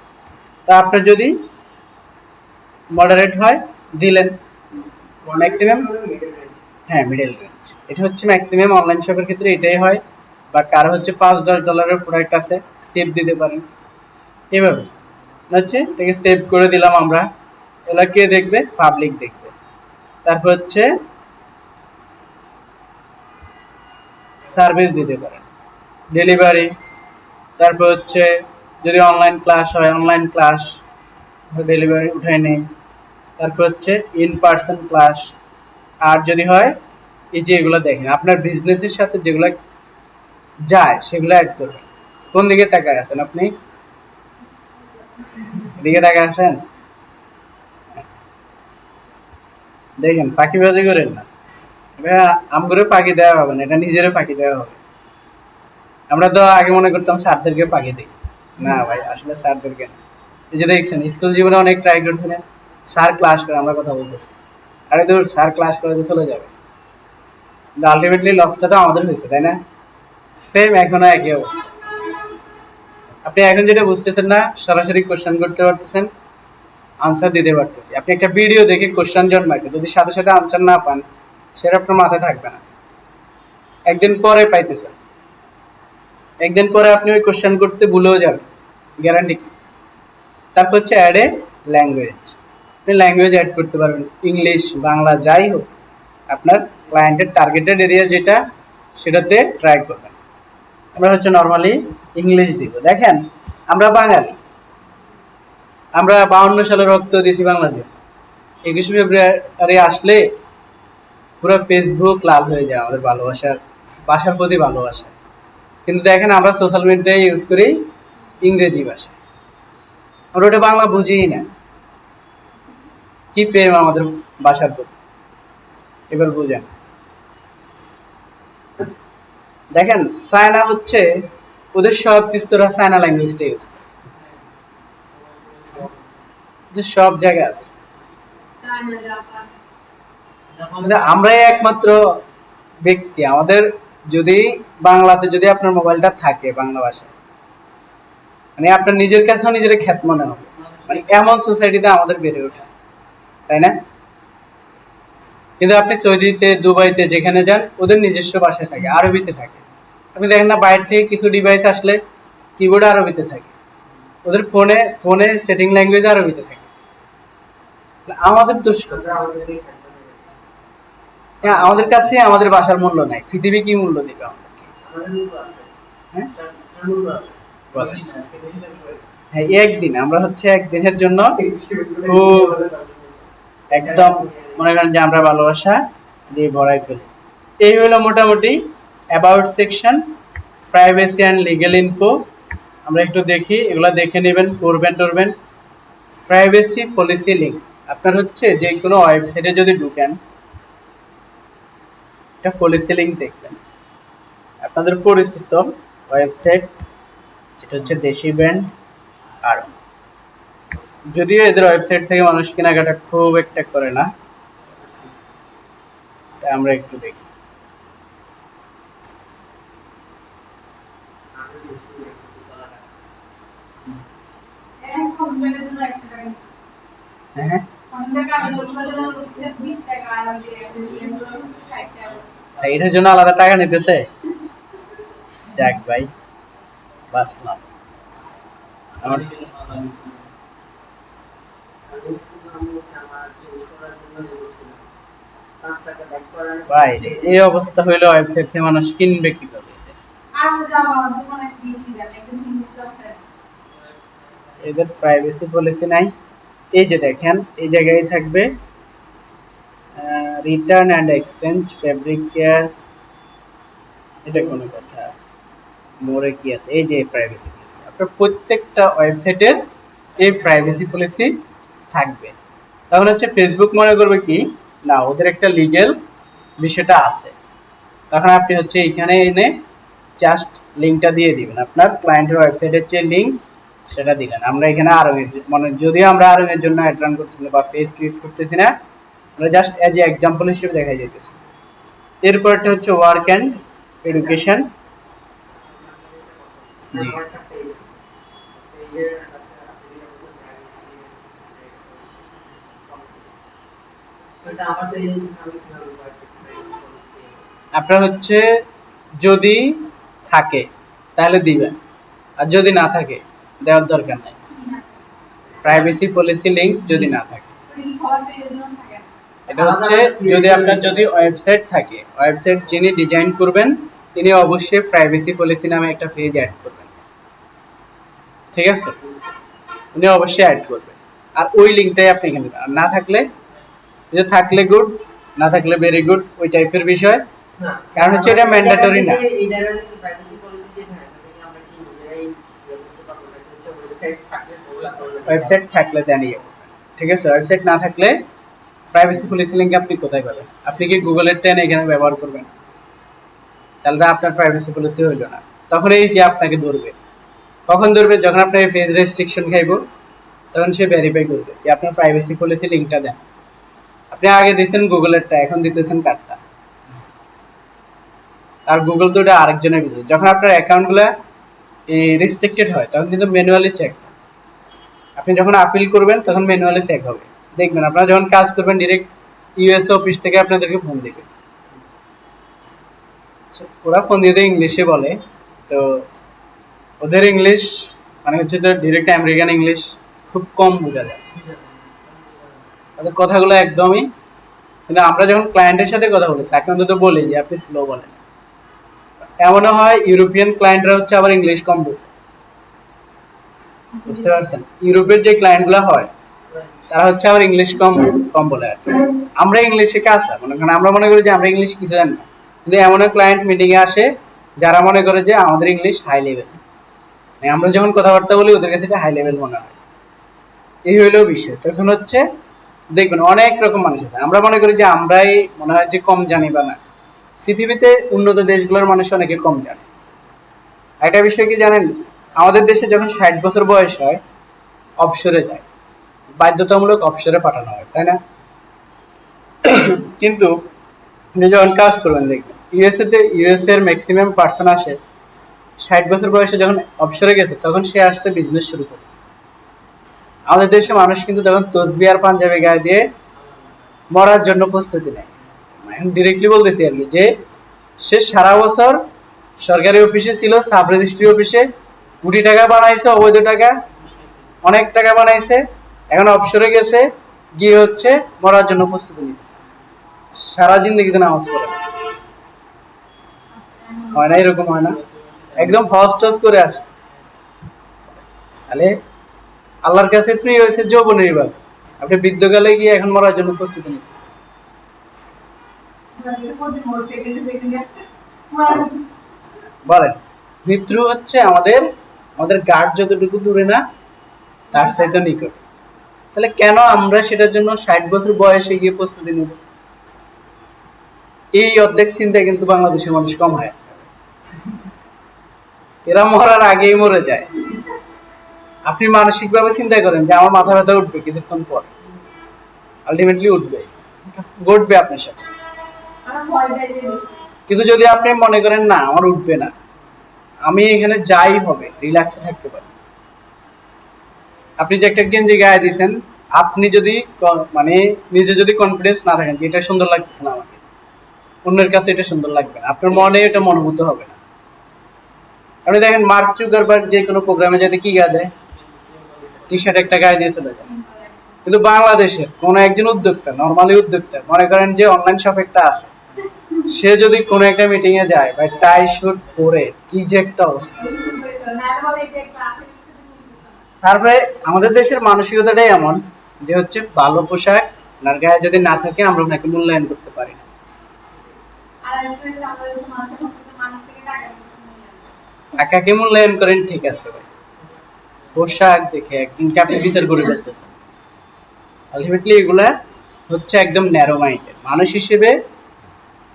তা আপনার যদি মডারেট হয় দিলেন, ম্যাক্সিমাম হ্যাঁ মিডল রেঞ্জ, এটা হচ্ছে ম্যাক্সিমাম অনলাইন শপের ক্ষেত্রে এটাই হয়। বা কারো হচ্ছে $5-10 প্রোডাক্ট আছে, সেভ দিতে পারেন এভাবে হচ্ছে। এটাকে সেভ করে দিলাম আমরা, এগুলা কে দেখবে, পাবলিক দেখবে। তারপর হচ্ছে সার্ভিস দিতে পারেন, ডেলিভারি। তারপর হচ্ছে যদি অনলাইন ক্লাস হয় অনলাইন ক্লাস ডেলিভারি উঠায় নেই। তারপর হচ্ছে ইন পার্সন ক্লাস। আর যদি হয় এই যে এগুলো দেখেন আপনার বিজনেসের সাথে যেগুলো যায় সেগুলো অ্যাড করবেন। কোন দিকে তাকায় আছেন আপনি, দিকে তাকায় আছেন, দেখেন ফাঁকিবাজি করেন না। এটা আমগরে ফাঁকি দেওয়া হবে না, এটা নিজেরও ফাঁকি দেওয়া হবে। আমরা তো আগে মনে করতাম স্যারদেরকে ফাঁকি দিই, না ভাই আসলে স্যারদেরকে না। এই যে দেখছেন স্কুল জীবনে অনেক ট্রাই করছিলেন, স্যার ক্লাস করে আমরা কথা বলতেছি, আরে তোর স্যার ক্লাস করে চলে যাবে, কিন্তু আলটিমেটলি লসটা তো আমাদের হয়েছে, তাই না? সেম এখনো একই অবস্থা। আপনি এখন যেটা বুঝতেছেন না, সরাসরি কোশ্চেন করতে পারতেছেন, আনসার দিতে পারতেছি। আপনি একটা ভিডিও দেখে কোশ্চেন জন্মাইছে, যদি সাথে সাথে আনসার না পান সেটা আপনার মাথায় থাকবে না, একদিন পরে পাইতেছেন, একদিন পরে আপনি ওই কোশ্চেন করতে ভুলেও যাবেন, গ্যারান্টি কি। তারপর হচ্ছে অ্যাড এ ল্যাঙ্গুয়েজ। আপনি ল্যাঙ্গুয়েজ অ্যাড করতে পারবেন, ইংলিশ বাংলা যাই হোক, আপনার ক্লায়েন্টের টার্গেটেড এরিয়া যেটা সেটাতে ট্রাই করবেন। আমরা হচ্ছে নর্মালি ইংলিশ দিব। দেখেন আমরা বাঙালি, আমরা 52 সালে রক্ত দিয়েছি বাংলাদেশ, 21 ফেব্রুয়ারি আসলে পুরো ফেসবুক লাল হয়ে যায় আমাদের ভালোবাসার, ভাষার প্রতি ভালোবাসা। কিন্তু দেখেন আমরা সোশ্যাল মিডিয়ায় ইউজ করি ইংরেজি ভাষা, আমরা ওটা বাংলা বুঝিই না। কি প্রেম আমাদের ভাষার প্রতি, এবার বুঝেন। দেখেন চায়না হচ্ছে ওদের সব কিছু তোরা চায়না ল্যাঙ্গুয়েজটা ইউজ করে, ওদের সব জায়গায় আছে। কিন্তু আমরাই একমাত্র ব্যক্তি, আমাদের যদি বাংলাতে যদি আপনার মোবাইলটা থাকে বাংলা ভাষায়, মানে আপনার নিজের কাছেও নিজের খ্যাত মনে হবে, মানে এমন সোসাইটিতে আমাদের বেড়ে ওঠা, তাই না? কিন্তু আপনি সৌদিতে দুবাইতে যেখানে যান ওদের নিজস্ব ভাষায় থাকে, আরবিতে থাকে। আপনি দেখেন না বাইরে থেকে কিছু ডিভাইস আসলে কিবোর্ড আরবিতে থাকে, ওদের ফোনে ফোনে সেটিং ল্যাঙ্গুয়েজ আরবিতে থাকে। আমাদের দোষ হ্যাঁ, আমাদের কাছে আমাদের ভাষার মূল্য নাই, পৃথিবী কি মূল্য দিবে আমাদেরকে? হ্যাঁ হ্যাঁ, একদিন আমরা হচ্ছে একদিনের জন্য খুব একদম মনে করেন যে আমরা ভালোবাসা দিয়ে ভরাই ফেলি। এই হলো মোটামুটি about section, privacy and legal info. আমরা একটু দেখি, এগুলো দেখে নেবেন, করবেন টরবেন। প্রাইভেসি পলিসি লিঙ্ক, আপনার হচ্ছে যে কোনো ওয়েবসাইটে যদি ঢুকেন একটা পলিসি লিঙ্ক দেখবেন, আপনাদের পরিচিত ওয়েবসাইট যেটা হচ্ছে দেশি ব্র্যান্ড। আর যদিও এদের ওয়েবসাইট থেকে মানুষ কেনাকাটা খুব একটা করে না, তাই আমরা একটু দেখি। হ্যাঁ, এটার জন্য আলাদা টাকা নিতেছে। যাক ভাই, বাঁচলাম। আমার ভাই এই অবস্থা হইলে ওয়েবসাইট থেকে মানুষ কিনবে কিভাবে? এদের প্রাইভেসি পলিসি নাই। এই যে দেখেন, এই জায়গায় থাকবে return and exchange, fabric care, এটা কোনো কথা। মোরে কি আছে, এই যে প্রাইভেসি পলিসি, আপনার প্রত্যেকটা ওয়েবসাইটের এই প্রাইভেসি পলিসি থাকবে। তখন হচ্ছে ফেসবুক মনে করবে কি না, ওদের একটা লিগ্যাল বিষয়টা আছে। তখন আপনি হচ্ছে এইখানে এনে জাস্ট লিঙ্কটা দিয়ে দিবেন, আপনার ক্লায়েন্টের ওয়েবসাইটের যে লিঙ্ক সেটা দিলেন। আমরা এখানে আরঙের মানে যদিও আমরা আরঙের জন্য অ্যাড রান করতেছি না বা ফেস ক্রিয়েট করতেছি না, আমরা জাস্ট এজ এ এক্সাম্পল হিসেবে দেখা যাইতেছে। এরপরটা হচ্ছে ওয়ার্ক অ্যান্ড এডুকেশন। জি, আপনার হচ্ছে যদি থাকে তাহলে দিবেন, আর যদি না থাকে দেওয়ার দরকার নাই। প্রাইভেসি পলিসি লিংক যদি না থাকে, এটা হচ্ছে যদি আপনার যদি ওয়েবসাইট থাকে, ওয়েবসাইট যিনি ডিজাইন করবেন তিনি অবশ্যই প্রাইভেসি পলিসি নামে একটা পেজ অ্যাড করবেন, ঠিক আছে? উনি অবশ্যই অ্যাড করবেন, আর ওই লিঙ্কটাই আপনি এখানে দিবেন। আর না থাকলে, যে থাকলে গুড, না থাকলে ভেরি গুড, ওই টাইপের বিষয়। কারণ হচ্ছে এটা ম্যান্ডেটরি না। এই জায়গা থেকে প্রাইভেসি পলিসি যে থাকে সেটা আমরা কি নিজেরাই করতে পারবো, নাকি হচ্ছে ওয়েবসাইট থাকলে দেন ইয়ে করবেন, ঠিক আছে? ওয়েবসাইট না থাকলে প্রাইভেসি পলিসি লিংক আপনি কোথায় পাবেন? আপনি কি গুগলের টেন এখানে ব্যবহার করবেন? তাহলে তো আপনার প্রাইভেসি পলিসি হইল না। তখন এই যে আপনাকে ধরবে, কখন ধরবে? যখন আপনার ফেজ রেস্ট্রিকশন খাইব, তখন সে ভেরিফাই করবে যে আপনার প্রাইভেসি পলিসি লিংকটা দেন। আপনি আগে দিয়েছেন গুগলেরটা, এখন দিতেছেন কার্ডটা, আর গুগল তো এটা আরেকজনের ভিতরে। যখন আপনার অ্যাকাউন্টগুলো রেস্ট্রিক্টেড হয় তখন কিন্তু ম্যানুয়ালি চেক, আপনি যখন আপিল করবেন তখন ম্যানুয়ালি চেক হবে। দেখবেন আপনারা যখন কাজ করবেন ডিরেক্ট ইউএসএ অফিস থেকে আপনাদেরকে ফোন দেবে। ওরা ফোন দিয়ে ইংলিশে বলে, তো ওদের ইংলিশ মানে হচ্ছে তো ডিরেক্ট আমেরিকান ইংলিশ, খুব কম বোঝা যায় তাদের কথাগুলো একদমই। কিন্তু আমরা যখন ক্লায়েন্টের সাথে কথা বলি তাকে অন্তত বলি যে আপনি স্লো বলেন। এমনও হয় ইউরোপিয়ান ক্লায়েন্টরা হচ্ছে আবার ইংলিশ কম বলে, বুঝতে পারছেন? ইউরোপের যে ক্লায়েন্টগুলো হয় তারা হচ্ছে আবার ইংলিশ কম কম বলে আর কি। আমরা ইংলিশে কাজ মনে করেন, আমরা মনে করি যে আমরা ইংলিশ কিছু জানি না, কিন্তু এমন ক্লায়েন্ট মিটিং এ আসে যারা মনে করে যে আমাদের ইংলিশ হাই লেভেল, আমরা যখন কথাবার্তা বলি ওদের কাছে এটা হাই লেভেল মনে হয়। এই হইলেও বিষয়। তখন হচ্ছে দেখবেন অনেক রকম মানুষ আছে, আমরা মনে করি যে আমরাই মনে হয় যে কম জানি, বা না, পৃথিবীতে উন্নত দেশগুলোর মানুষ অনেকে কম জানে। একটা বিষয় কি জানেন, আমাদের দেশে যখন 60 বছর বয়স হয় অবসরে যায়, বাধ্যতামূলক অবসরে পাঠানো হয়, তাই না? কিন্তু আপনি যখন কাজ করবেন দেখবেন ইউএসএ এর ম্যাক্সিমাম পার্সন আসে 60 বছর বয়সে যখন অবসরে গেছে তখন সে আসছে বিজনেস শুরু করে। আমাদের দেশে মানুষ কিন্তু তখন তসবি আর পাঞ্জাবি গায়ে দিয়ে মরার জন্য প্রস্তুতি নেয়। এখন ডিরেক্টলি বলতেছি আর কি, যে সে সারা বছর সরকারি অফিসে ছিল, সাব রেজিস্ট্রি অফিসে কোটি টাকা বানাইছে, অবৈধ টাকা অনেক টাকা বানাইছে, এখন অবসরে গেছে, গিয়ে হচ্ছে মরার জন্য প্রস্তুতি নিতেছে, সারা জিন্দগিতে নামাজ পড়ে না। হয় না এরকম? হয় না? একদম হজ টজ করে আসছে, তাহলে আল্লাহর কাছে ফ্রি হয়েছে যৌবনের ইবাদত, আপনি বৃদ্ধকালে গিয়ে এখন মরার জন্য প্রস্তুতি নিতেছে। বলেন, মৃত্যু হচ্ছে আমাদের আমাদের গাঢ় যতটুকু দূরে না তার চাইতে নিকট। তাহলে কেন আমরা সেটার জন্য 60 বছর বয়সে গিয়ে প্রস্তুতি নেব? এই অর্ধেক চিন্তা কিন্তু বাংলাদেশের মানুষ কম হয়, এরা মরার আগেই মরে যায়। আপনি মানসিকভাবে চিন্তা করেন যে আমার মাথা ব্যথা উঠবে কিছুক্ষণ পর, আলটিমেটলি উঠবে, ঘটবে আপনার সাথে। কিন্তু যদি আপনি মনে করেন না আমার উঠবে না, আমি এখানে যাই হবে রিল্যাক্সে থাকতে পারি। আপনি যে একটা গেঞ্জি গায়ে দিয়েছেন আপনি যদি মানে নিজে যদি কনফিডেন্স না থাকেন যে এটা সুন্দর লাগতেছে না আমাকে, অন্যের কাছে এটা সুন্দর লাগবে না, আপনার মনে এটা মনোভূত হবে না। আপনি দেখেন মার্ক জুকারবার্গ যে কোনো প্রোগ্রামে যাতে কি গায়ে দেয়, টি শার্ট একটা গায়ে দিয়ে চলে যায়। কিন্তু বাংলাদেশের কোনো একজন উদ্যোক্তা, নর্মালি উদ্যোক্তা, মনে করেন যে অনলাইন শপ একটা আছে, সে যদি কোনো একটা মিটিং এ যায় বা টাই শুট পরে, কি যে একটা অবস্থা। তারপরে আমাদের দেশের মানসিকতাটাই এমন যে হচ্ছে ভালো পোশাক ওনার গায়ে যদি না থাকে আমরা ওনাকে মূল্যায়ন করতে পারি না। টাকাকে মূল্যায়ন করেন ঠিক আছে ভাই, পোশাক দেখে একদিনকে আপনি বিচার করে ফেলতেছেন। আলটিমেটলি এগুলা হচ্ছে একদম ন্যারো মাইন্ডেড মানুষ হিসেবে,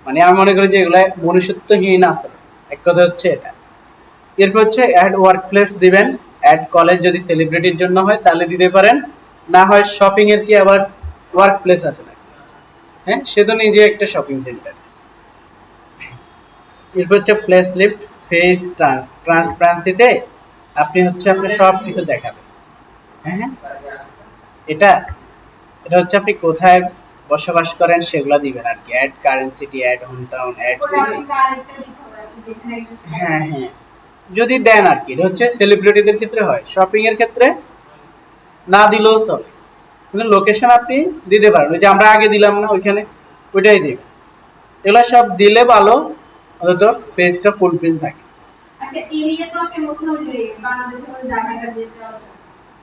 মানে আমি মনে করি যে এগুলা মনুষ্যত্বহীন আছে, এক কথা হচ্ছে এটা। এরপর হচ্ছে অ্যাড ওয়ার্ক প্লেস দিবেন, অ্যাড কলেজ যদি সেলিব্রিটির জন্য হয় তাহলে দিতে পারেন, না হয় শপিং এর কি আবার ওয়ার্ক প্লেস আছে নাকি? হ্যাঁ, সে তো নিজে একটা শপিং সেন্টার। এরপর হচ্ছে ফ্ল্যাশ লিফট ফেস ট্রান্সপারেন্সিতে আপনি হচ্ছে আপনি সব কিছু দেখাবেন। হ্যাঁ, এটা এটা হচ্ছে আপনি কোথায় বসবাস করেন সেগুলো দিবেন আর কি, add current city, add home town, add city. হ্যাঁ হ্যাঁ, যদি দেন আর কি, এটা হচ্ছে সেলিব্রিটিদের ক্ষেত্রে হয়, শপিং এর ক্ষেত্রে না দিলেও চলে, কিন্তু লোকেশন আপনি দিতে পারেন, ওই যে আমরা আগে দিলাম না ওইখানে, ওইটাই দিবেন। এগুলো সব দিলে ভালো, অন্তত ফেসটা ফুলফিল থাকে।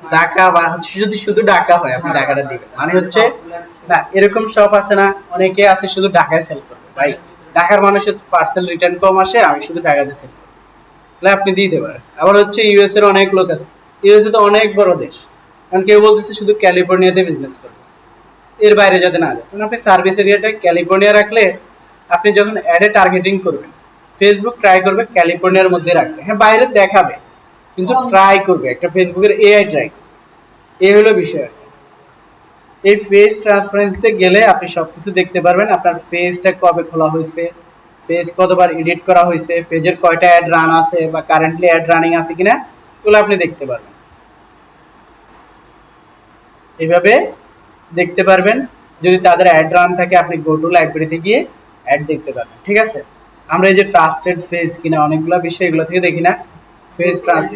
ঢাকা বা হচ্ছে যদি শুধু ঢাকা হয় আপনি ঢাকাটা দিবেন, মানে হচ্ছে না এরকম শপ আছে না, অনেকে আছে শুধু ঢাকায় সেল করবে, ভাই ঢাকার মানুষের পার্সেল রিটার্ন কম আসে, আমি শুধু ঢাকাতে সেল করবো, তাহলে আপনি দিতে পারেন। আবার হচ্ছে ইউএস এর অনেক লোক আছে, ইউএসএ তো অনেক বড় দেশ, কারণ কেউ বলতেছে শুধু ক্যালিফোর্নিয়াতে বিজনেস করবে, এর বাইরে যাতে না যায়, তখন আপনি সার্ভিস এরিয়াটা ক্যালিফোর্নিয়া রাখলে আপনি যখন অ্যাডে টার্গেটিং করবেন, ফেসবুক ট্রাই করবে ক্যালিফোর্নিয়ার মধ্যে রাখতে, হ্যাঁ বাইরে দেখাবে কিন্তু ট্রাই করবে, একটা ফেসবুকের এআই ট্রাই করবে, এই হলো বিষয়। এই ফেস ট্রান্সপারেন্সিতে গেলে আপনি সবকিছু দেখতে পারবেন, আপনার ফেসটা কবে খোলা হয়েছে, পেজ কতবার এডিট করা হয়েছে, পেজের কয়টা অ্যাড রান আছে বা কারেন্টলি অ্যাড রানিং আছে কিনা, এগুলো আপনি দেখতে পারবেন। এইভাবে দেখতে পারবেন। যদি তাদের অ্যাড রান থাকে আপনি গো টু লাইব্রেরিতে গিয়ে অ্যাড দেখতে পারবেন। ঠিক আছে, আমরা এই যে ট্রাস্টেড ফেজ কিনা অনেকগুলো বিষয় এগুলো থেকে দেখি না, ফেজ ট্রাস্ট।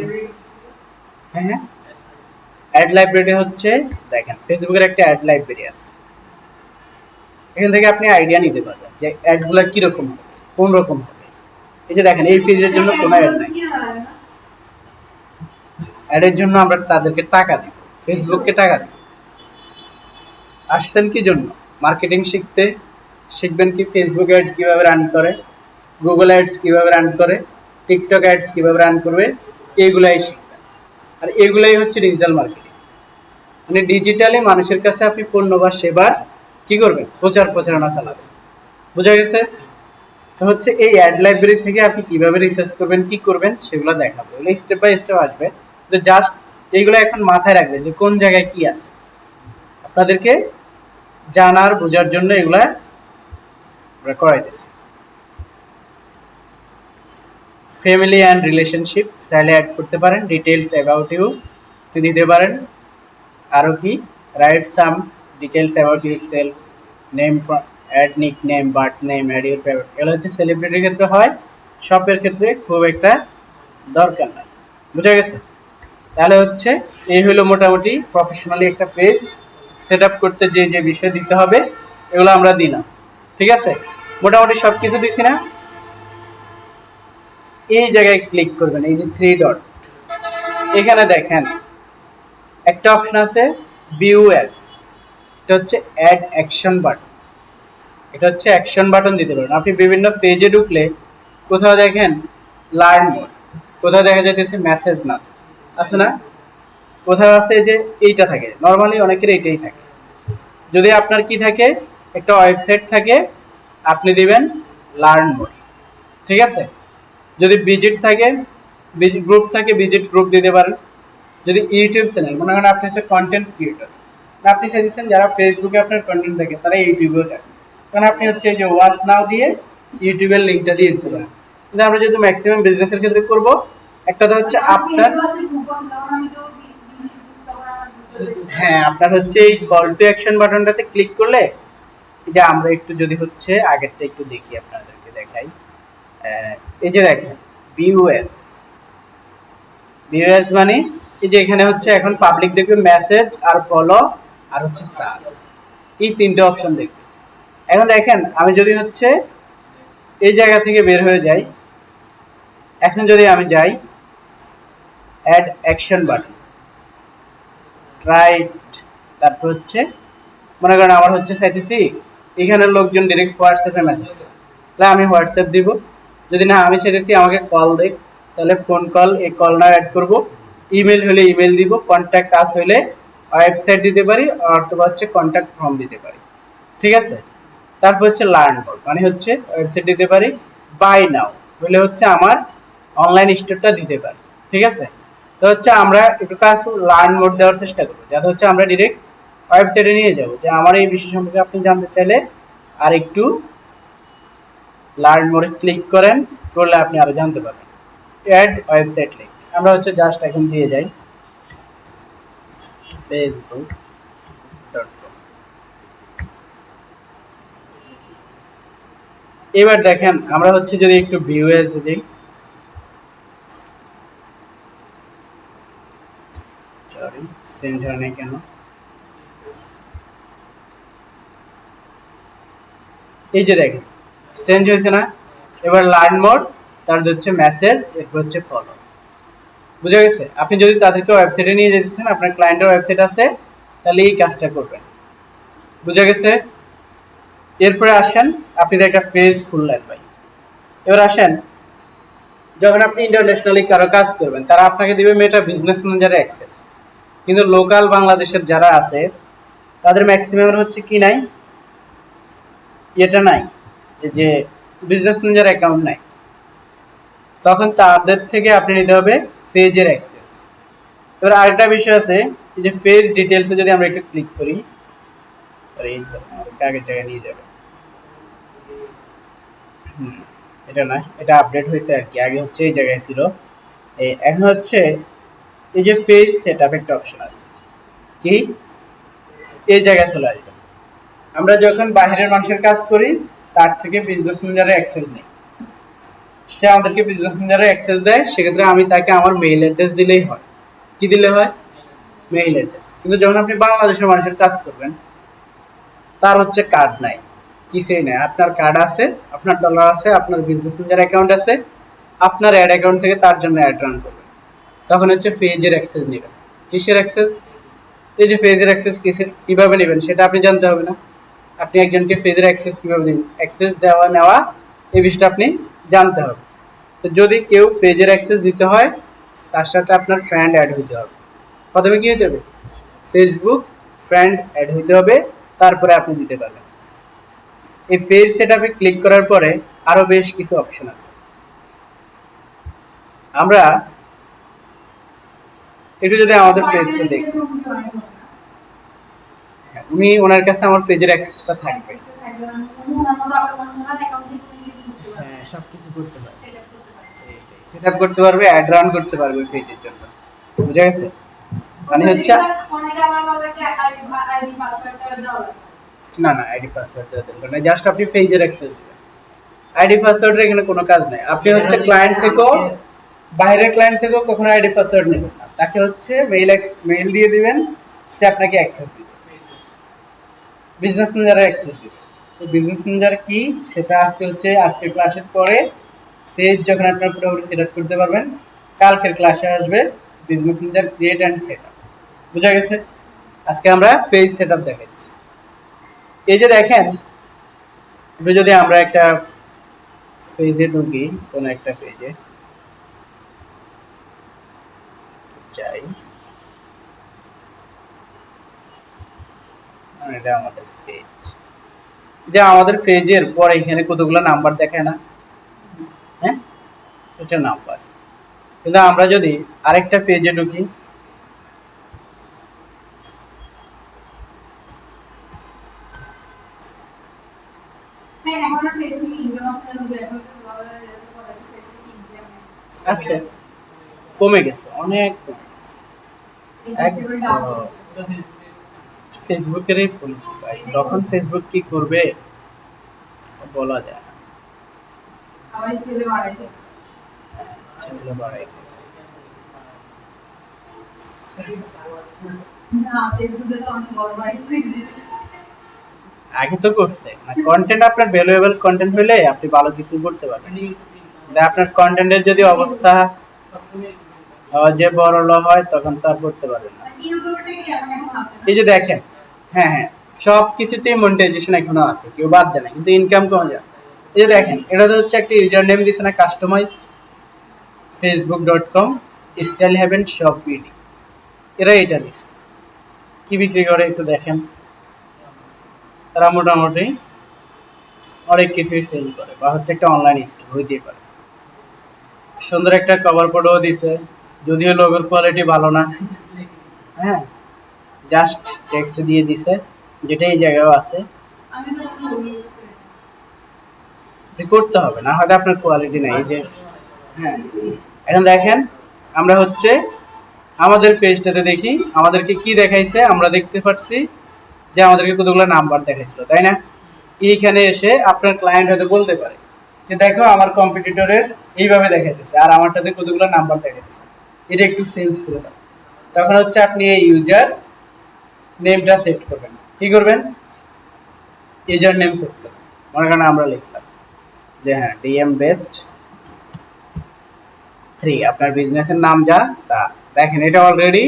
হ্যাঁ হ্যাঁ, অ্যাড লাইব্রেরি হচ্ছে, দেখেন ফেসবুকের একটা অ্যাড লাইব্রেরি আছে, এখান থেকে আপনি আইডিয়া নিতে পারবেন যে অ্যাডগুলো কিরকম হবে, কোন রকম হবে। এই যে দেখেন এই ফেজের জন্য কোনো অ্যাড নাই, অ্যাডের জন্য আমরা তাদেরকে টাকা দিব, ফেসবুককে টাকা দিব। আসছেন কি জন্য? মার্কেটিং শিখতে, শিখবেন কি ফেসবুক অ্যাড কীভাবে রান করে, গুগল অ্যাডস কীভাবে রান করে, টিকটক অ্যাডস কীভাবে রান করবে, এইগুলাই শিখবেন। আর এগুলাই হচ্ছে ডিজিটাল মার্কেটিং, মানে ডিজিটালি মানুষের কাছে আপনি পণ্য বা সেবার কি করবেন, প্রচারণা চালাবেন। বোঝা গেছে? তো হচ্ছে এই অ্যাড লাইব্রেরি থেকে আপনি কিভাবে রিসার্চ করবেন, কি করবেন সেগুলো দেখাবো, এগুলো স্টেপ বাই স্টেপ আসবে। তো জাস্ট এইগুলো এখন মাথায় রাখবেন যে কোন জায়গায় কি আছে, আপনাদেরকে জানার বোঝার জন্য এগুলা আমরা করাইতেছি। ফ্যামিলি অ্যান্ড রিলেশনশিপ চাইলে অ্যাড করতে পারেন, ডিটেলস অ্যাবাউট ইউ দিতে পারেন, আরও কি write some details about yourself, name, add nickname, birth name, add your favourite. এগুলো হচ্ছে সেলিব্রিটির ক্ষেত্রে হয়, শপের ক্ষেত্রে খুব একটা দরকার নাই। বুঝা গেছে? তাহলে হচ্ছে এই হলো মোটামুটি প্রফেশনালি একটা পেজ সেট আপ করতে যে যে বিষয় দিতে হবে এগুলো আমরা দিলাম। ঠিক আছে, মোটামুটি সব কিছু দিছি না? এই জায়গায় ক্লিক করবেন, এই যে 3 ডট, এখানে দেখেন একটা অপশন আছে ভিউ অ্যাডস, এটা হচ্ছে অ্যাড অ্যাকশন বাটন, এটা হচ্ছে অ্যাকশন বাটন দিতে পারেন। আপনি বিভিন্ন পেজে ঢুকলে কোথাও দেখেন লার্ন মোর, কোথাও দেখা যাইতেছে মেসেজ না, আছে না, কোথাও আছে যে এইটা থাকে, নর্মালি অনেকের এইটাই থাকে। যদি আপনার কি থাকে, একটা ওয়েবসাইট থাকে, আপনি দিবেন লার্ন মোর। ঠিক আছে, যদি ভিজিট থাকে, গ্রুপ থাকে, ভিজিট গ্রুপ দিতে পারেন। যদি ইউটিউব চ্যানেল, মনে করেন আপনি হচ্ছে কন্টেন্ট ক্রিয়েটর, আপনি চাইছেন যারা ফেসবুকে আপনার কন্টেন্ট থাকে তারা ইউটিউবেও যায়, কারণ আপনি হচ্ছে এই যে ওয়াচ নাও দিয়ে ইউটিউবের লিঙ্কটা দিয়ে দিতে পারেন। কিন্তু আমরা যেহেতু ম্যাক্সিমাম বিজনেসের ক্ষেত্রে করব, এক কথা হচ্ছে আপনার, হ্যাঁ, আপনার হচ্ছে এই কল টু অ্যাকশন বাটনটাতে ক্লিক করলে, এই যে আমরা একটু যদি হচ্ছে আগেরটা একটু দেখি, আপনাদেরকে দেখাই। এই যে দেখেন ভিউএস, ভিউএস মানে এই যে এখানে হচ্ছে এখন পাবলিক দেখবে, মেসেজ আর ফলো আর হচ্ছে সার্চ, এই তিনটে অপশন দেখবে। এখন দেখেন আমি যদি হচ্ছে এই জায়গা থেকে বের হয়ে যাই, এখন যদি আমি যাই অ্যাড অ্যাকশন বাটন, রাইট, তারপর হচ্ছে মনে করেন আমার হচ্ছে চাইতেছি এখানে লোকজন ডিরেক্ট হোয়াটসঅ্যাপে মেসেজ করে, তাহলে আমি হোয়াটসঅ্যাপ দিব। যদি না আমি চাইতেছি আমাকে কল দেখ, তাহলে ফোন কল, এই কল নাও অ্যাড করব। ইমেল হলে ইমেল দিব, কন্ট্যাক্ট আস হলে ওয়েবসাইট দিতে পারি, অথবা হচ্ছে কন্ট্যাক্ট ফর্ম দিতে পারি, ঠিক আছে। তারপর হচ্ছে লার্ন মোড, মানে হচ্ছে ওয়েবসাইট দিতে পারি, বাই নাও হলে হচ্ছে আমার অনলাইন স্টোরটা দিতে পারি, ঠিক আছে। তো হচ্ছে আমরা একটু কাজ লার্ন মোড দেওয়ার চেষ্টা করবো, যাতে হচ্ছে আমরা ডিরেক্ট ওয়েবসাইটে নিয়ে যাব, যে আমার এই বিষয় সম্পর্কে আপনি জানতে চাইলে আর একটু লার্ন মোডে ক্লিক করেন, করলে আপনি আরো জানতে পারবেন। অ্যাড ওয়েবসাইট লিংক আমরা হচ্ছে জাস্ট এখন দিয়ে যাই facebook.com। এবার দেখেন আমরা হচ্ছে যদি একটু ভিউএস দিই, সরি চেঞ্জ হয় না কেন, এই যে দেখেন চেঞ্জ হয়েছে না। এবার লার্ন মোড, তারপর হচ্ছে মেসেজ, এরপর হচ্ছে ফলো, বুঝা গেছে। আপনি যদি তাদেরকে ওয়েবসাইটে নিয়ে যেতেছেন, আপনার ক্লায়েন্টের ওয়েবসাইট আছে, তাহলে এই কাজটা করবেন, বুঝা গেছে। এরপরে আসেন, আপনি তো একটা পেজ খুললেন ভাই, এবার আসেন যখন আপনি ইন্টারন্যাশনালি কারো কাজ করবেন, তারা আপনাকে দিবে মেটা বিজনেস ম্যানেজারে অ্যাক্সেস, কিন্তু লোকাল বাংলাদেশের যারা আছে তাদের ম্যাক্সিমাম হচ্ছে কি নাই, এটা নাই, এই যে বিজনেস ম্যানেজার অ্যাকাউন্ট নাই, তখন তাদের থেকে আপনি নিতে হবে পেজের অ্যাক্সেস। এবার আরেকটা বিষয় আছে, এই যে পেজ ডিটেলসে যদি আমরা একটু ক্লিক করি, আগের জায়গায় নিয়ে যাবে, এটা না, এটা আপডেট হয়েছে আর কি, আগে হচ্ছে এই জায়গায় ছিল, এখন হচ্ছে এই যে পেজ সেটআপ একটা অপশন আছে, কি এই জায়গায় চলে আসবে। আমরা যখন বাইরের মানুষের কাজ করি, তার থেকে বিজনেস ম্যানেজারে অ্যাক্সেস নেই, সে আমাদেরকে বিজনেস ম্যানেজারে অ্যাক্সেস দেয়, সেক্ষেত্রে আমি তাকে আমার মেইল অ্যাড্রেস দিলেই হয়। কি দিলে হয়? Mail address. কিন্তু যখন আপনি বাংলাদেশের মানুষের কাজ করবেন, তার হচ্ছে কার্ড নাই, কিছুই নাই, আপনার কার্ড আছে, আপনার ডলার আছে, আপনার বিজনেস ম্যানেজার অ্যাকাউন্ট আছে, আপনার অ্যাড অ্যাকাউন্ট থেকে তার জন্য অ্যাড রান করবেন, তখন হচ্ছে পেজের অ্যাক্সেস নেবেন। কিসের অ্যাক্সেস? এই যে পেজের অ্যাক্সেস কিভাবে নেবেন সেটা আপনি জানতে হবে না। আপনি একজনকে পেজের অ্যাক্সেস কিভাবে নেবেন, অ্যাক্সেস দেওয়া নেওয়া এই বিষয়টা আপনি জানতে হবে। তো যদি কেউ পেজের অ্যাক্সেস দিতে হয়, তার সাথে আপনার ফ্রেন্ড অ্যাড হইতে হবে। প্রথমে কি হতে হবে? ফেসবুক ফ্রেন্ড অ্যাড হইতে হবে, তারপরে আপনি দিতে পারবেন। এই পেজ সেটআপে ক্লিক করার পরে আরো বেশ কিছু অপশন আছে, আমরা একটু যদি আমাদের পেজটা দেখি, উনি ওনার কাছে আমার পেজের অ্যাক্সেসটা থাকবে, হ্যাঁ সবকিছু করতে পারবে, সেটআপ করতে পারবে, অ্যাড রান করতে পারবে পেজের জন্য, বুঝা গেছে। মানে হচ্ছে না না, আইডি পাসওয়ার্ড দেওয়া দরকার নাই, জাস্ট আপনি পেজের অ্যাক্সেস দিবেন। আইডি পাসওয়ার্ডের এখানে কোনো কাজ নাই, আপনি হচ্ছে ক্লায়েন্ট থেকেও, বাইরের ক্লায়েন্ট থেকেও কখনো আইডি পাসওয়ার্ড নেবেন না, তাকে হচ্ছে মেইল দিয়ে দিবেন, সে আপনাকে অ্যাক্সেস দিবে, বিজনেস ম্যানেজারের অ্যাক্সেস দিবে। তো বিজনেস ম্যানেজার কি সেটা আজকে হচ্ছে আজকের ক্লাসের পরে পেজ যখন আপনারা পুরোপুরি সেট আপ করতে পারবেন, কালকের ক্লাসে আসবে business manager create and set up, বুঝা গেছে। আজকে আমরা পেজ সেট আপ দেখাচ্ছি। এই যে দেখেন, যদি আমরা একটা পেজে ঢুকি, কোনো একটা পেজে যাই, এটা আমাদের পেজ, যে আমাদের পেজের পরে এখানে কতগুলো নাম্বার দেখায় না, হ্যাঁ এটা নাম্বার। কিন্তু আমরা যদি আরেকটা পেজে ঢুকি, আচ্ছা কমে গেছে, অনেক কমে গেছে একদম। ফেসবুকেরই পলিসি ভাই, তখন ফেসবুক কি করবে বলা যায় না। ছেলে বাড়াই দেবে। আগে তো করছে না, কন্টেন্ট আপনার ভ্যালুয়েবল কন্টেন্ট হলে আপনি ভালো কিছু করতে পারবেন। আপনার কন্টেন্টের যদি অবস্থা যে বড় হয় তখন তো আর করতে পারবেন না। এই যে দেখেন, হ্যাঁ হ্যাঁ, সব কিছুতেই মনিটাইজেশন এখনো আছে, কেউ বাদ দেয় না, কিন্তু ইনকাম কমে যায়। এই যে দেখেন, এটা তো হচ্ছে একটা ইউজার নেম দিছে না, customised facebook.com Style Heaven Shop BD, এরা এটা দিছে। কি বিক্রি করে একটু দেখেন, তারা মোটামুটি অনেক কিছুই সেল করে, বা হচ্ছে একটা অনলাইন স্টোর হইতে পারে। সুন্দর একটা কভার ফটোও দিছে, যদিও লোগোর কোয়ালিটি ভালো না, হ্যাঁ, জাস্ট টেক্সট দিয়ে দিছে, যেটা এই জায়গাও আছে। করতে হবে না, হয়তো আপনার কোয়ালিটি নাই। এই যে হ্যাঁ, এখন দেখেন, আমরা হচ্ছে আমাদের পেজটাতে দেখি আমাদেরকে কি দেখাইছে। আমরা দেখতে পাচ্ছি যে আমাদেরকে কতগুলো নাম্বার দেখাইছিল, তাই না? এইখানে এসে আপনার ক্লায়েন্ট হয়তো বলতে পারে যে দেখো আমার কম্পিটিটরের এইভাবে দেখাইতেছে আর আমারটাতে কতগুলো নাম্বার দেখাইতেছে, এটা একটু চেঞ্জ করে দাও। তখন হচ্ছে আপনি এই ইউজার নেমটা সেট করবেন। কি করবেন? ইউজার নেম সেট করবেন। মনে করেন আমরা লিখলাম যে হ্যাঁ ডিএম বেস্ট 3, আপনার বিজনেসের নাম যা তা। দেখেন এটা অলরেডি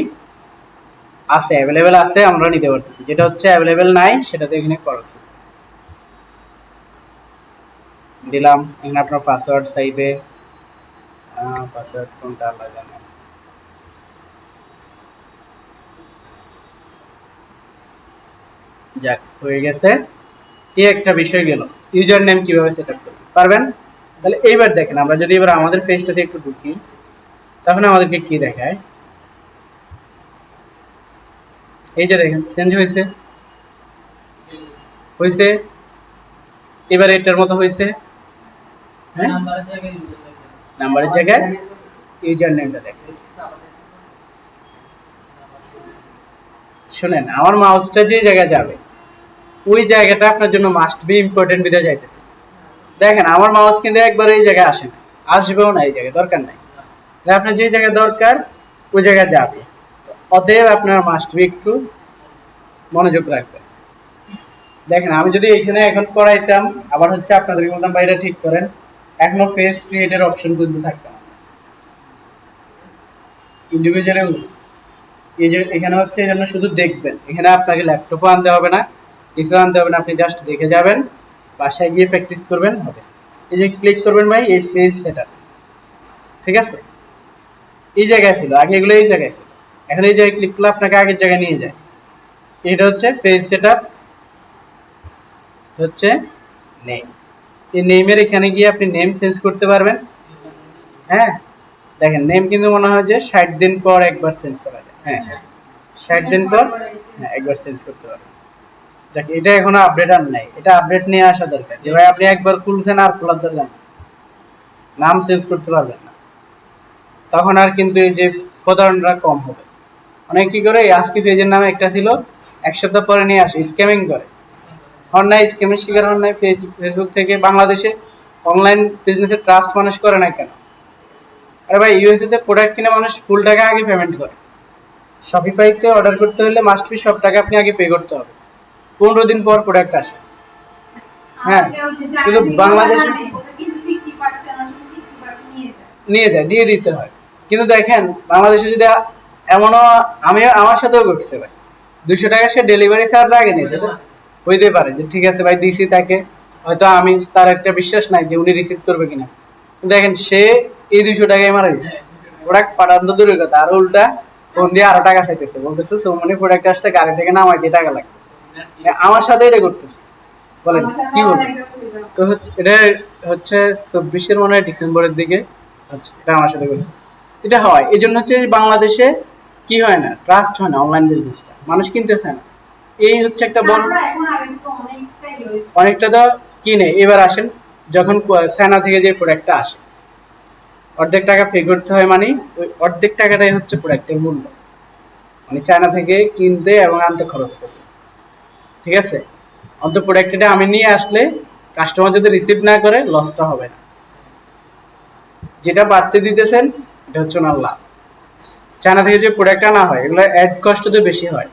আছে, অ্যাভেলেবেল আছে, আমরা নিতে পারতেছি। যেটা হচ্ছে অ্যাভেলেবেল নাই সেটাতে এখানে খরচ দিলাম। এখানে আপনার পাসওয়ার্ড চাইবে, পাসওয়ার্ড কোনটা আল্লাহ জানে। যাক, হয়ে গেছে। এই একটা বিষয় গেল, ইউজার নেম কিভাবে সেট আপ করবেন পারবেন। তাহলে এইবার দেখেন, আমরা যদি এবার আমাদের পেজটাতে একটু ঢুকি, তখন আমাদেরকে কি দেখায়? এই যে দেখেন চেঞ্জ হয়েছে, হয়েছে। এবার এটার মতো হয়েছে, হ্যাঁ, নাম্বারের জায়গায় ইউজার নেমটা দেখেন। শুনেন, আমার মাউসটা যে জায়গায় যাবে ওই জায়গাটা আপনার জন্য মাস্ট বি ইম্পর্টেন্ট বিধে যাইতেছে। দেখেন আমার মাউস কিন্তু একবার এই জায়গায় আসে না, আসবেও না, এই জায়গায় দরকার নাই। আপনার যে জায়গায় দরকার ওই জায়গায় যাবে। অতএব আপনার মাস্ট বি একটু মনোযোগ রাখবেন। দেখেন আমি যদি এখানে এখন করাইতাম, আবার হচ্ছে আপনাদেরকে বলতাম ভাই এটা ঠিক করেন, এখনো ফেস ক্রিয়েটের অপশন কিন্তু থাকতাম ইন্ডিভিজুয়ালি। এই যে এখানে হচ্ছে এই জন্য শুধু দেখবেন, এখানে আপনাকে ল্যাপটপও আনতে হবে না, কিছু আনতে হবে না, আপনি জাস্ট দেখে যাবেন, বাসায় গিয়ে প্র্যাকটিস করবেন, হবে। এই যে ক্লিক করবেন ভাই, এই ফেজ সেটআপ, ঠিক আছে? এই জায়গায় ছিল আগে, এগুলো এই জায়গায় ছিল, এখন এই জায়গায় ক্লিক করলে আপনাকে আগের জায়গায় নিয়ে যায়। এটা হচ্ছে ফেজ সেটআপ, হচ্ছে নেম। এই নেমের এখানে গিয়ে আপনি নেম চেঞ্জ করতে পারবেন। হ্যাঁ, দেখেন নেম কিন্তু মনে হয় যে 60 দিন পর একবার চেঞ্জ করা যায়। হ্যাঁ, 60 দিন পর হ্যাঁ একবার চেঞ্জ করতে পারবেন। যাক, এটা এখনো আপডেট আর নাই, এটা আপডেট নিয়ে আসা দরকার, যে ভাই আপনি একবার খুলছেন আর খোলার দরকার নেই, নাম চেঞ্জ করতে পারবেন না। তখন আর কিন্তু এই যে প্রতারণাটা কম হবে। অনেক কি করে, আজকে পেজের নামে একটা ছিল, এক সপ্তাহ পরে নিয়ে আসে, স্ক্যামিং করে। অনলাইন স্ক্যামের শিকার অনলাইন ফেসবুক থেকে। বাংলাদেশে অনলাইন বিজনেসে ট্রাস্ট মানুষ করে না কেন? আরে ভাই, ইউএসএ তে প্রোডাক্ট কিনে মানুষ ফুল টাকা আগে পেমেন্ট করে। শপিফাইতে অর্ডার করতে হলে মাস্ট বি সব টাকা আপনি আগে পে করতে হবে, 15 দিন পর প্রোডাক্ট আসে। হ্যাঁ, কিন্তু বাংলাদেশে নিয়ে যায়, দিয়ে দিতে হয়। কিন্তু দেখেন বাংলাদেশে যদি এমনও, আমি আমার সাথেও ঘটছে ভাই, 200 টাকা সে ডেলিভারি চার্জ আগে নিয়েছে। হইতে পারে যে ঠিক আছে ভাই দিছি তাকে, হয়তো আমি তার একটা বিশ্বাস নাই যে উনি রিসিভ করবে কিনা। দেখেন সে এই 200 টাকায় মারা দিচ্ছে, প্রোডাক্ট পাঠান তো দূরের কথা, আর উল্টা ফোন দিয়ে আরো টাকা চাইতেছে, বলতেছে সৌমনি প্রোডাক্ট আসছে, গাড়ি থেকে নামাই দিয়ে টাকা লাগবে। আমার সাথে এটা করতেছে, বলেন কি বলবেন? তো হচ্ছে এটা হচ্ছে 24-এর মনে হয় ডিসেম্বরের দিকে হচ্ছে, এটা আমার সাথে করছে। এটা হয় এই জন্য হচ্ছে বাংলাদেশে কি হয় না, ট্রাস্ট হয় না, অনলাইন বিজনেসটা মানুষ কিনতে চায় না। এই হচ্ছে একটা বড়, অনেকটা তো কিনে। এবার আসেন, যখন চায়না থেকে যে প্রোডাক্টটা আসে অর্ধেক টাকা পে করতে হয়, মানে ওই অর্ধেক টাকাটাই হচ্ছে প্রোডাক্টের মূল্য। মানে চায়না থেকে কিনতে এবং আনতে খরচ করবে, ঠিক আছে। অন্ত প্রোডাক্টটা আমি নিয়ে আসলে কাস্টমার যদি রিসিভ না করে লসটা হবে না। যেটা বাড়তে দিতেছেন এটা হচ্ছে ওনার লাভ। চায়না থেকে যে প্রোডাক্ট আনা হয় এগুলো অ্যাড কস্ট তো বেশি হয়,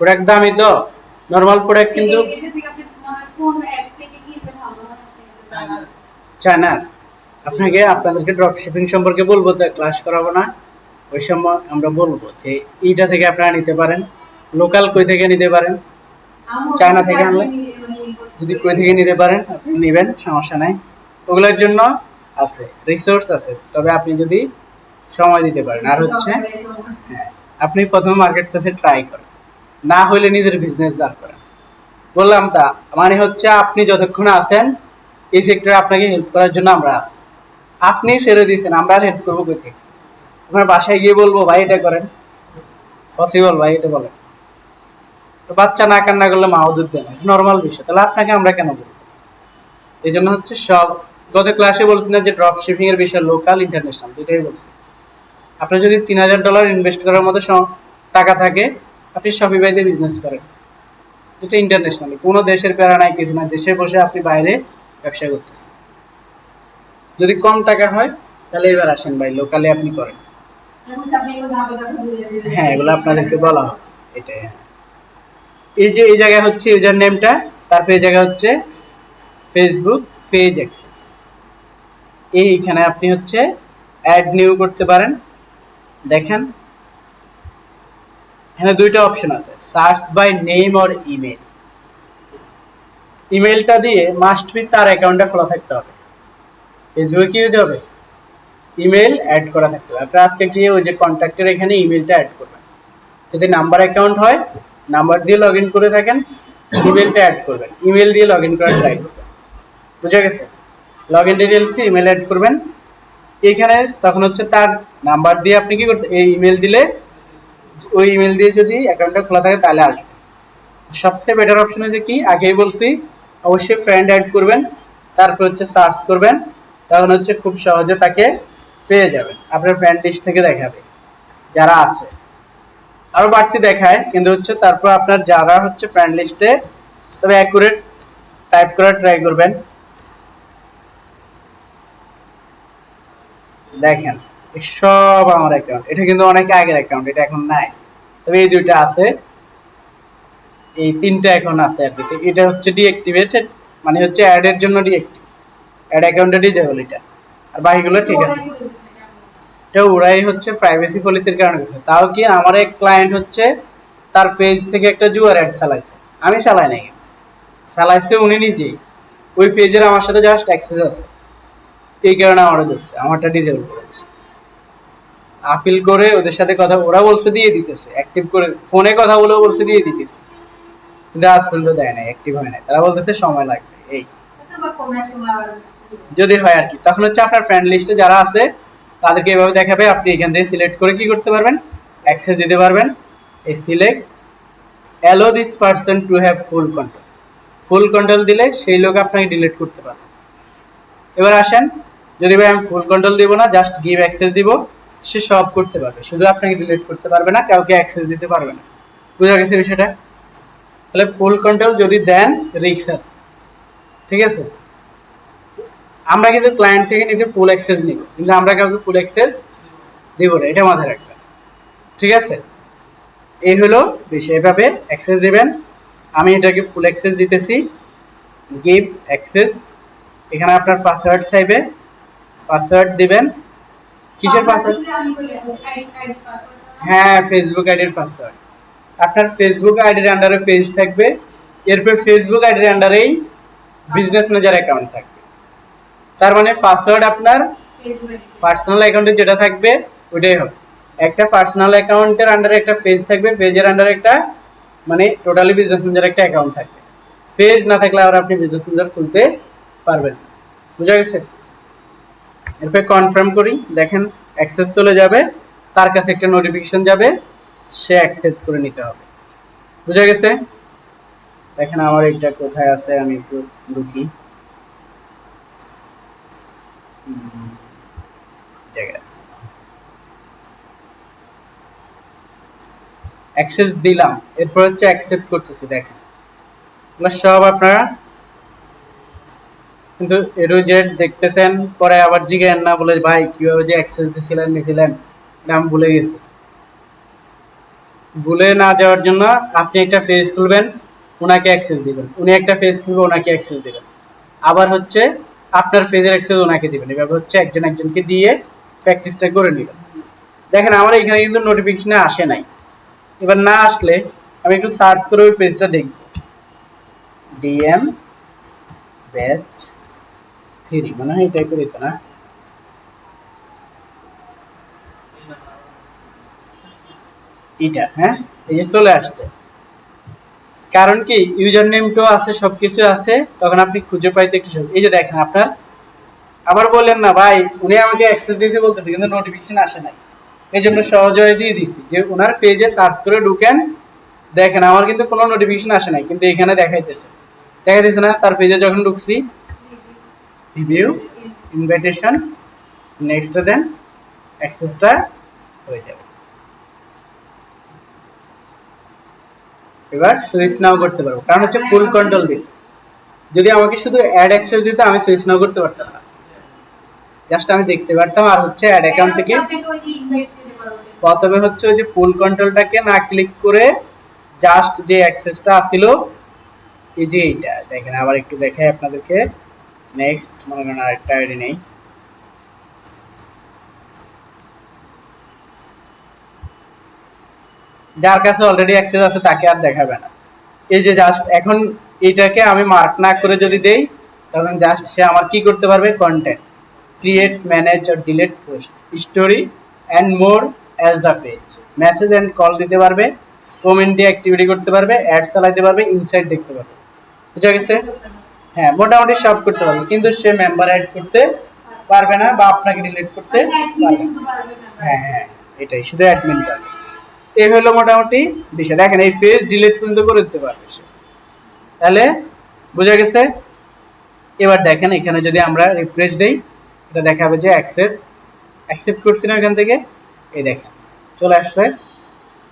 প্রোডাক্ট দামি তো, নর্মাল প্রোডাক্ট কিন্তু চায়নার। আপনাদেরকে ড্রপ শিপিং সম্পর্কে বলবো, তো ক্লাস করাবো না, ওই সময় আমরা বলবো যে এইটা থেকে আপনারা নিতে পারেন, লোকাল কই থেকে নিতে পারেন, চায়না থেকে আনলে যদি কই থেকে নিতে পারেন আপনি নেবেন, সমস্যা নাই। ওগুলোর জন্য আছে রিসোর্স আছে, তবে আপনি যদি সময় দিতে পারেন। আর হচ্ছে হ্যাঁ, আপনি প্রথমে মার্কেট প্লেসে ট্রাই করেন, না হলে নিজের বিজনেস দাঁড় করেন। বললাম তা মানে হচ্ছে আপনি যতক্ষণ আছেন এই সেক্টরে আপনাকে হেল্প করার জন্য আমরা আছি। আপনি ছেড়ে দিয়েছেন, আমরা আর হেল্প করবো কই থেকে? আপনার বাসায় গিয়ে বলবো ভাই এটা করেন? পসিবল ভাই? এটা বলেন। তো বাচ্চা না কান্না করলে মা দুধ দেন, নর্মাল বিষয়, তাহলে আপনাকে আমরা কেন বলবো? এই জন্য হচ্ছে সব, গত ক্লাসে বলছি না যে ড্রপ শিপিং এর বিষয় লোকাল ইন্টারন্যাশনাল দুটাই বলছি। আপনার যদি $3000 ইনভেস্ট করার মতো টাকা থাকে, আপনি শপিফাইতে বিজনেস করেন, এটা ইন্টারন্যাশনালি, কোনো দেশের প্যারা নাই, কিছু না, দেশে বসে আপনি বাইরে ব্যবসা করতেছেন। যদি কম টাকা হয় তাহলে এবার আসেন ভাই, লোকালে আপনি করেন। হ্যাঁ, এগুলো আপনাদেরকে বলা হবে। এটাই, এই যে এই জায়গায় হচ্ছে ইউজার নেমটা, তারপরে এই জায়গায় হচ্ছে ফেসবুক পেজ অ্যাক্সেস, এইখানে আপনি হচ্ছে অ্যাড নিউ করতে পারেন। দেখেন এখানে দুইটা অপশন আছে, search by name or email. ইমেলটা দিয়ে মাস্ট বি তার অ্যাকাউন্টটা খোলা থাকতে হবে। ফেসবুকে কি হতে হবে? ইমেল অ্যাড করা থাকতে হবে। আপনার আজকে গিয়ে ওই যে কন্ট্যাক্টের এখানে ইমেলটা অ্যাড করবেন। যদি নাম্বার অ্যাকাউন্ট হয়, নাম্বার দিয়ে লগ ইন করে থাকেন, ইমেলটা অ্যাড করবেন, ইমেল দিয়ে লগ ইন করার ট্রাই করবেন। বুঝা গেছে? লগ ইন ডিটেলসে ইমেল অ্যাড করবেন এখানে, তখন হচ্ছে তার নাম্বার দিয়ে আপনি কি করতে, এই ইমেল দিলে ওই ইমেল দিয়ে যদি অ্যাকাউন্টটা খোলা থাকে তাহলে আসবে। সবচেয়ে বেটার অপশন হচ্ছে কি, আগেই বলছি, অবশ্যই ফ্রেন্ড অ্যাড করবেন, তারপর হচ্ছে সার্চ করবেন, তখন হচ্ছে খুব সহজে তাকে পেয়ে যাবেন। আপনার ফ্রেন্ড লিস্ট থেকে দেখাবে যারা আছে, আরো বাড়তি দেখায়, কিন্তু হচ্ছে তারপর আপনার যারা হচ্ছে ফ্রেন্ড লিস্টে, তবে অ্যাকুরেট টাইপ করার ট্রাই করবেন। দেখেন সব আমার অ্যাকাউন্ট, এটা কিন্তু অনেক আগের অ্যাকাউন্ট, এটা এখন নাই, তবে এই দুইটা আছে, এই তিনটা এখন আছে। আর এটা হচ্ছে ডিঅ্যাক্টিভেটেড, মানে হচ্ছে অ্যাড এর জন্য ডিঅ্যাক্টিভ, অ্যাড অ্যাকাউন্টে ডিজেবল এটা, আর বাকিগুলো ঠিক আছে। এটা ওরাই হচ্ছে প্রাইভেসি পলিসির কারণে করছে। তাও কি আমার এক ক্লায়েন্ট হচ্ছে তার পেজ থেকে একটা জুয়ার অ্যাড চালাইছে, আমি চালাই নাই, কিন্তু চালাইছে উনি নিজেই, ওই পেজের আমার সাথে জাস্ট অ্যাক্সেস আছে, এই কারণে আমারও ধরছে, আমারটা ডিজেবল করেছে। আপিল করে ওদের সাথে কথা, ওরা বলছে দিয়ে দিতেছে, অ্যাক্টিভ করে ফোনে কথা বলেও বলছে দিয়ে দিতেছে, কিন্তু আজ পর্যন্ত দেয় নাই, অ্যাক্টিভ হয় নাই, তারা বলতেছে সময় লাগবে। এই যদি হয় আর কি, তখন হচ্ছে আপনার ফ্রেন্ড লিস্টে যারা আছে তাদেরকে এভাবে দেখাবে, আপনি এখান থেকে সিলেক্ট করে কি করতে পারবেন, অ্যাক্সেস দিতে পারবেন। এই select allow this person to have full control, full control দিলে সেই লোক আপনাকে ডিলিট করতে পারবে। এবার আসেন, যদি ভাই আমি ফুল কন্ট্রোল দিব না, জাস্ট গিভ অ্যাক্সেস দিব, সে সব করতে পারবে, শুধু আপনাকে ডিলিট করতে পারবে না, কাউকে অ্যাক্সেস দিতে পারবে না। বুঝা গেছে বিষয়টা? তাহলে ফুল কন্ট্রোল যদি দেন রিস্ক আছে, ঠিক আছে। আমরা কিন্তু ক্লায়েন্ট থেকে নিতে ফুল অ্যাক্সেস নিব, কিন্তু আমরা কাউকে ফুল অ্যাক্সেস দিব না, এটা মাথায় রাখবেন, ঠিক আছে। এই হলো বিষয়, এভাবে অ্যাক্সেস দিবেন। আমি এটাকে ফুল অ্যাক্সেস দিতেছি, গিভ অ্যাক্সেস। এখানে আপনার পাসওয়ার্ড চাইবে, পাসওয়ার্ড দিবেন। কিসের পাসওয়ার্ড? হ্যাঁ, ফেসবুক আইডির পাসওয়ার্ড। আপনার ফেসবুক আইডির আন্ডারে পেজ থাকবে, এরপর ফেসবুক আইডির আন্ডারেই বিজনেস ম্যানেজার অ্যাকাউন্ট থাকবে। তার মানে পাসওয়ার্ড আপনার পার্সোনাল অ্যাকাউন্টে যেটা থাকবে ওইটাই হবে। একটা পার্সোনাল অ্যাকাউন্টের আন্ডারে একটা পেজ থাকবে, পেজের আন্ডারে একটা, মানে টোটালি বিজনেস ম্যানেজার একটা অ্যাকাউন্ট থাকবে। পেজ না থাকলে আর আপনি বিজনেস ম্যানেজার খুলতে পারবেন না। বুঝা গেছে? এরপর কনফার্ম করি, দেখেন অ্যাক্সেস চলে যাবে, তার কাছে একটা নোটিফিকেশন যাবে, সে অ্যাকসেপ্ট করে নিতে হবে। বুঝা গেছে? দেখেন আমার এটা কোথায় আছে, আমি একটু ঢুকি, জায়গায় আছে। অ্যাক্সেস দিলাম, এরপর হচ্ছে অ্যাকসেপ্ট করতেছি। দেখেন এগুলো সব আপনারা কিন্তু এ টু জেড দেখতেছেন, পরে আবার জিজ্ঞেস না বলে ভাই কিভাবে যে অ্যাক্সেস দিছিলেন নিছিলেন এটা আমি ভুলে গেছি। ভুলে না যাওয়ার জন্য আপনি একটা পেজ খুলবেন, ওনাকে অ্যাক্সেস দিবেন, উনি একটা পেজ খুলবে, ওনাকে অ্যাক্সেস দিবেন, আবার হচ্ছে আপনার পেজের অ্যাক্সেস ওনাকে দিবেন। এভাবে হচ্ছে একজন একজনকে দিয়ে প্র্যাকটিসটা করে নেবেন। দেখেন আমার এখানে কিন্তু নোটিফিকেশনে আসে নাই। এবার না আসলে আমি একটু সার্চ করে ওই পেজটা দেখব, ডিএম ব্যাচ 3 মনে হয় এটাই করি তো না? এটা হ্যাঁ, এই যে চলে আসছে। কারণ কি ইউজার নেমটাও আছে, সবকিছু আছে, তখন আপনি খুঁজে পাইতে একটু এই যে দেখেন আপনার, আবার বললেন না ভাই উনি আমাকে অ্যাক্সেস দিয়েছে বলতেছে কিন্তু নোটিফিকেশন আসে নাই, এই জন্য সহজে দিয়ে দিছি যে ওনার পেজে সার্চ করে ঢুকেন। দেখেন আমার কিন্তু কোনো নোটিফিকেশন আসে নাই, কিন্তু এখানে দেখাইতেছে না। তার পেজে যখন ঢুকছি, রিভিউ ইনভাইটেশন নেক্সট দেন অ্যাক্সেসটা হয়ে যাবে। এবার সুইচ নাও করতে পারবো, কারণ হচ্ছে ফুল কন্ট্রোল দিছে। যদি আমাকে শুধু অ্যাড অ্যাক্সেস দিত আমি সুইচ নাও করতে পারতাম না, জাস্ট আমি দেখতে পারতাম। আর হচ্ছে অ্যাড অ্যাকাউন্ট থেকে প্রথমে হচ্ছে ওই যে ফুল কন্ট্রোলটাকে না ক্লিক করে জাস্ট যে অ্যাক্সেসটা আসিল, এই যে এইটা দেখেন, আবার একটু দেখাই আপনাদেরকে। নেক্সট মনে করেন আরেকটা আইডি নেই, যার কাছে অলরেডি অ্যাক্সেস আছে তাকে আর দেখাবে না। এই যে জাস্ট এখন এইটাকে আমি মার্ক না করে যদি দেই, তখন জাস্ট সে আমার কি করতে পারবে, content create, manage or delete post, story and more as the page, message and call দিতে পারবে, কমেন্টে অ্যাক্টিভিটি করতে পারবে, অ্যাড চালাতে পারবে, ইনসাইট দেখতে পারবে। বুঝা গেছে? হ্যাঁ মোটামুটি সব করতে পারবে, কিন্তু সে মেম্বার অ্যাড করতে পারবে না বা আপনাকে ডিলিট করতে পারবে না। হ্যাঁ হ্যাঁ, এটাই শুধু অ্যাডমিন পারবে। এই হলো মোটামুটি বিষয়। দেখেন এই পেজ ডিলিট পর্যন্ত করে দিতে পারবে সে। তাহলে বোঝা গেছে? এবার দেখেন এখানে যদি আমরা রিফ্রেশ দেই, এটা দেখাবে যে অ্যাকসেপ্ট করছি না এখান থেকে, এই দেখেন চলে আসছে।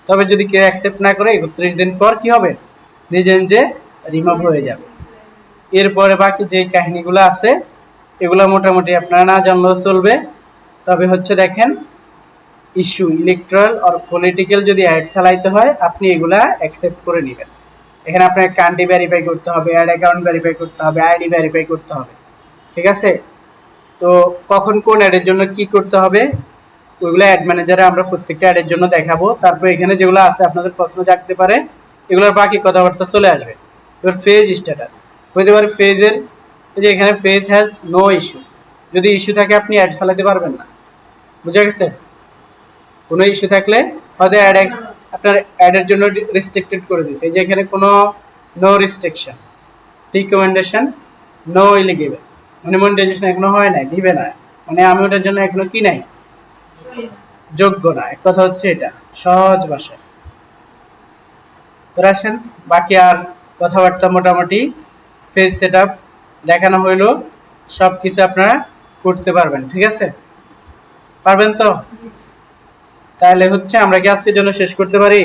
তবে যদি কেউ অ্যাকসেপ্ট না করে 31 দিন পর কি হবে, নিজে নিজে রিমুভ হয়ে যাবে। এরপরে বাকি যে কাহিনীগুলো আছে এগুলো মোটামুটি আপনারা না জানলেও চলবে। তবে হচ্ছে দেখেন ইস্যু ইলেকট্রাল আর পলিটিক্যাল যদি অ্যাড চালাইতে হয় আপনি এগুলা অ্যাকসেপ্ট করে নেবেন। এখানে আপনাকে কান্ট্রি ভেরিফাই করতে হবে, অ্যাড অ্যাকাউন্ট ভেরিফাই করতে হবে, আইডি ভেরিফাই করতে হবে। ঠিক আছে? তো কখন কোন অ্যাডের জন্য কি করতে হবে ওইগুলো অ্যাড ম্যানেজারে আমরা প্রত্যেকটা অ্যাডের জন্য দেখাবো। তারপর এখানে যেগুলো আছে আপনাদের প্রশ্ন জাগতে পারে, এগুলোর বাকি কথাবার্তা চলে আসবে। এবার ফেজ স্ট্যাটাস হইতে পারে ফেজের, এই যে এখানে ফেজ হ্যাজ নো ইস্যু, যদি ইস্যু থাকে আপনি অ্যাড চালাতে পারবেন না। বুঝা গেছে? কোনো ইস্যু থাকলে হয়তো আপনার অ্যাডের জন্য রেস্ট্রিক্টেড করে দিছে, এই যে এখানে কোনো নো রিস্ট্রিকশন, রিকমেন্ডেশন, নো ইলিগেবল, মানে মনিটাইজেশন এখনো হয় নাই, দিবে না, মানে আমি ওটার জন্য এখনো কি নাই, যোগ্য না। এক কথা হচ্ছে এটা সহজ ভাষায় করে আসেন। বাকি আর কথাবার্তা মোটামুটি ফেজ সেট আপ দেখানো হইলো, সব কিছু আপনারা করতে পারবেন। ঠিক আছে? পারবেন তো? তাহলে হচ্ছে আমরা কি আজকের জন্য শেষ করতে পারি?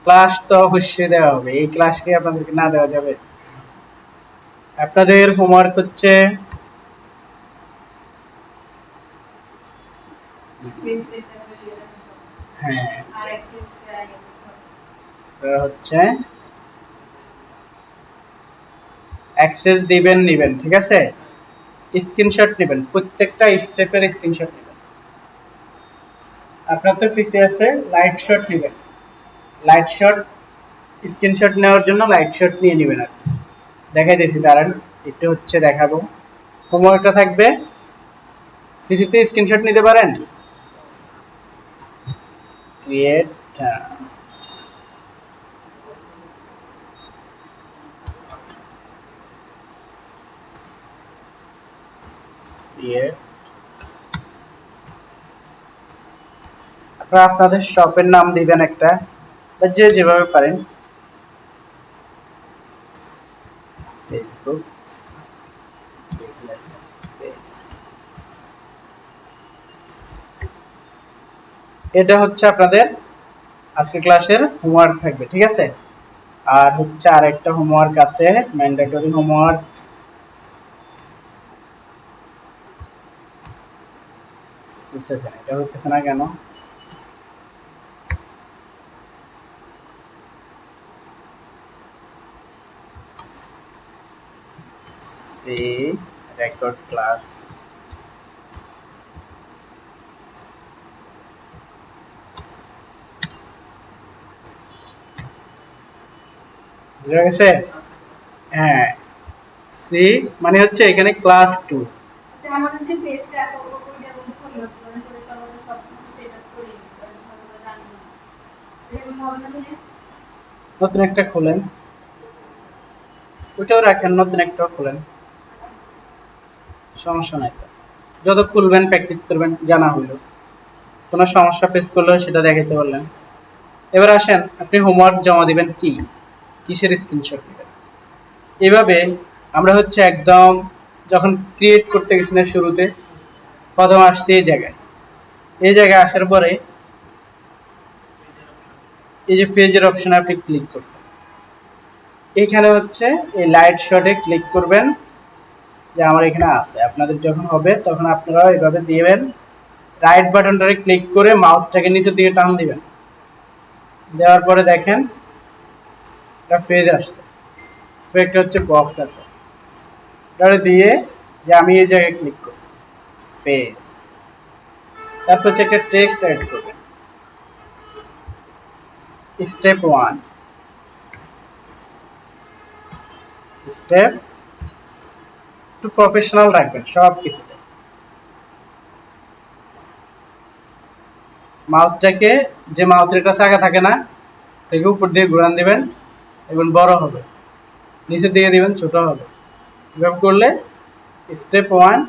ক্লাস তো অবশ্যই দেওয়া হবে, এই ক্লাসকে আপনাদেরকে না দেওয়া যাবে? আপনাদের হোমওয়ার্ক হচ্ছে হ্যাঁ হচ্ছে অ্যাক্সেস দিবেন নিবেন, ঠিক আছে? স্ক্রিনশট নেবেন, প্রত্যেকটা স্টেপের স্ক্রিনশট নেবেন। আপনার তো পিসি আছে, লাইট শট নেবেন, লাইট শট স্ক্রিনশট নেওয়ার জন্য লাইট শট নিয়ে নেবেন আর কি। দেখাই দিয়েছি, দাঁড়ান একটু হচ্ছে দেখাবো। হোমওয়ার্কটা থাকবে, পিসিতে স্ক্রিনশট নিতে পারেন, ক্রিয়েট আপনারা আপনাদের শপের নাম দিবেন একটা, বা যে যেভাবে পারেন, ফেসবুক বিজনেস পেজ। এটা হচ্ছে আপনাদের আজকের ক্লাসের হোমওয়ার্ক থাকবে, ঠিক আছে। আর হচ্ছে আরেকটা হোমওয়ার্ক আছে, ম্যান্ডেটরি হোমওয়ার্ক। বুঝতেছেন এটা হইতেছে না কেন? রেকর্ড ক্লাস বুঝা গেছে? হ্যাঁ, সি মানে হচ্ছে এখানে ক্লাস 2। আমাদের যে পেজটা আছে ওইটার মধ্যে পরিবর্তন করে তো আমাদের সবকিছু সেটআপ করে নিতে হবে, ভালো জানি না এরকম হবে না। নতুন একটা খোলেন, ওইটাও রাখেন, নতুন একটা খোলেন, সমস্যা নাই তো। যত খুলবেন প্র্যাকটিস করবেন, জানা হইলো। কোনো সমস্যা ফেস করলেও সেটা দেখাতে পারলেন। এবার আসেন, আপনি হোমওয়ার্ক জমা দিবেন কি, কিসের স্ক্রিনশট নেবেন। এভাবে আমরা হচ্ছে একদম যখন ক্রিয়েট করতে গেছি না শুরুতে, প্রথম আসছি এই জায়গায় আসার পরে এই যে পেজের অপশনে আপনি ক্লিক করছেন, এখানে হচ্ছে এই লাইট শটে ক্লিক করবেন, যে আমার এখানে আছে। আপনাদের যখন হবে তখন আপনারা এভাবে দিবেন, রাইট বাটনটারে ক্লিক করে মাউসটাকে নিচের দিকে টান দিবেন। দেওয়ার পরে দেখেন একটা পেজ আসছে, একটা হচ্ছে বক্স আছে, এটা দিয়ে যে আমি এই জায়গায় ক্লিক করছি পেজ, তারপর হচ্ছে একটা টেক্সট অ্যাড করবেন। স্টেপ 1, স্টেপ একটু প্রফেশনাল রাখবেন সব কিছুতে। মাউসটাকে, যে মাউসের একটা চাকা থাকে না, এটাকে উপর দিয়ে ঘুরান দিবেন, এবং বড় হবে, নিচের দিকে দিবেন ছোট হবে। এভাবে করলে স্টেপ 1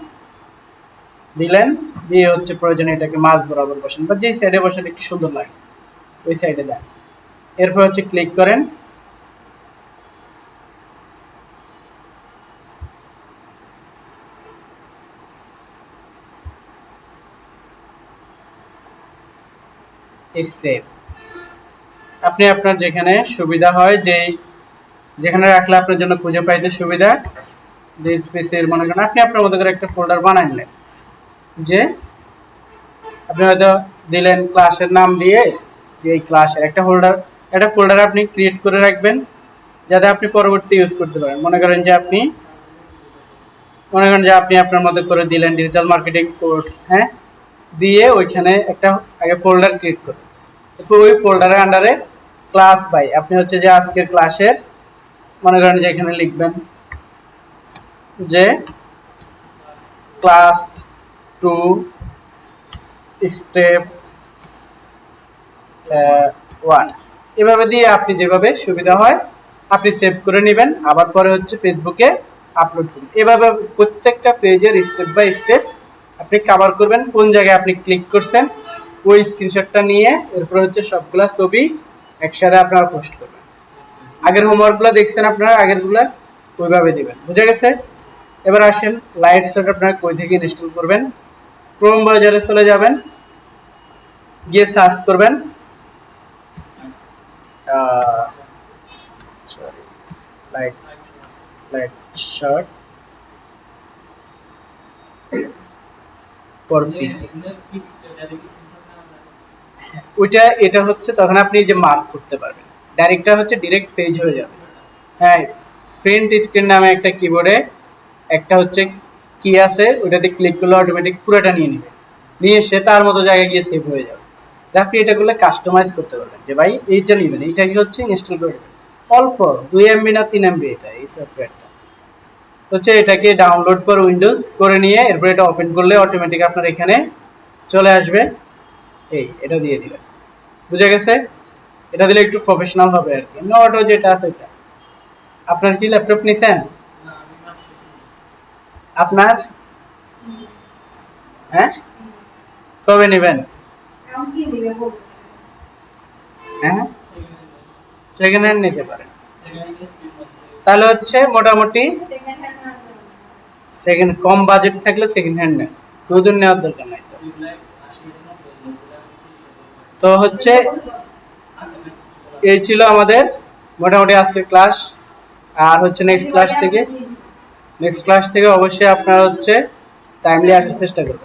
দিলেন, দিয়ে হচ্ছে প্রয়োজনে এটাকে মাঝ বরাবর বসেন, বা যেই সাইডে বসেন একটু সুন্দর লাগে ওই সাইডে দেন। এরপর হচ্ছে ক্লিক করেন, সেভ। আপনি আপনার যেখানে সুবিধা হয়, যেখানে রাখলে আপনার জন্য খুঁজে পাইতে সুবিধা, যে স্পেসের মনে করেন আপনি আপনার মতো করে একটা ফোল্ডার বানাই নিলেন, যে আপনি হয়তো দিলেন ক্লাসের নাম দিয়ে, যে এই ক্লাসের একটা ফোল্ডার আপনি ক্রিয়েট করে রাখবেন, যাতে আপনি পরবর্তী ইউজ করতে পারেন। মনে করেন যে আপনি আপনার মতো করে দিলেন ডিজিটাল মার্কেটিং কোর্স, হ্যাঁ, দিয়ে ওইখানে একটা আগে ফোল্ডার ক্রিয়েট করবেন। এরপর ওই ফোল্ডারের আন্ডারে ক্লাস বাই আপনি হচ্ছে যে আজকের ক্লাসের, মনে করেন যে এখানে লিখবেন যে ক্লাস 2 স্টেপ 1, এভাবে দিয়ে আপনি যেভাবে সুবিধা হয় আপনি সেভ করে নেবেন, আবার পরে হচ্ছে ফেসবুকে আপলোড করবেন। এভাবে প্রত্যেকটা পেজের স্টেপ বাই স্টেপ আপনি কভার করবেন, কোন জায়গায় আপনি ক্লিক করছেন ওই স্ক্রিনশটটা নিয়ে, এরপর হচ্ছে সবগুলা ছবি একসাথে আপনারা পোস্ট করবেন। আগের হোমওয়ার্কগুলো দেখছেন আপনারা, আগেরগুলা ওইভাবে দিবেন। বুঝা গেছে? এবার আসেন লাইট শট আপনারা কই থেকে ইনস্টল করবেন। ক্রোম ব্রাউজারে চলে যাবেন, গিয়ে সার্চ করবেন সরি লাইট শট ফর পিসি। ওইটা এটা হচ্ছে তখন আপনি যে মার্ক করতে পারবেন, ডিরেক্ট পেজ হয়ে যাবে। হ্যাঁ, ফ্রন্ট স্ক্রিন নামে একটা কিবোর্ডে একটা হচ্ছে কি আছে, ওইটাতে ক্লিক করলে অটোমেটিক পুরোটা নিয়ে নেবে, নিয়ে সে তার মতো জায়গায় গিয়ে সেভ হয়ে যাবে। আপনি এটা করলে কাস্টমাইজ করতে পারবেন, যে ভাই এইটা নেবেন, এইটা কি হচ্ছে ইনস্টল করে দেবেন। অল্প 2 MB না 3 MB এটা, এই সফটওয়্যারটা হচ্ছে এটাকে ডাউনলোড করে উইন্ডোজ করে নিয়ে এরপর এটা ওপেন করলে অটোমেটিক আপনার এখানে চলে আসবে। এটা দিয়ে দিবেন। বুঝা গেছে? এটা দিলে একটু প্রফেশনাল হবে আর কি। অটো যেটা আছে এটা। আপনার কি ল্যাপটপ নিছেন? আপনার হ্যাঁ, কবে নেবেন? হ্যাঁ, সেকেন্ড হ্যান্ড নিতে পারেন। তাহলে হচ্ছে মোটামুটি কম বাজেট থাকলে সেকেন্ড হ্যান্ড নেন, নতুন নেওয়ার দরকার নাই তো। তো হচ্ছে এই ছিল আমাদের মোটামুটি আজকের ক্লাস। আর হচ্ছে নেক্সট ক্লাস থেকে অবশ্যই আপনারা হচ্ছে টাইমলি আসার চেষ্টা করবেন।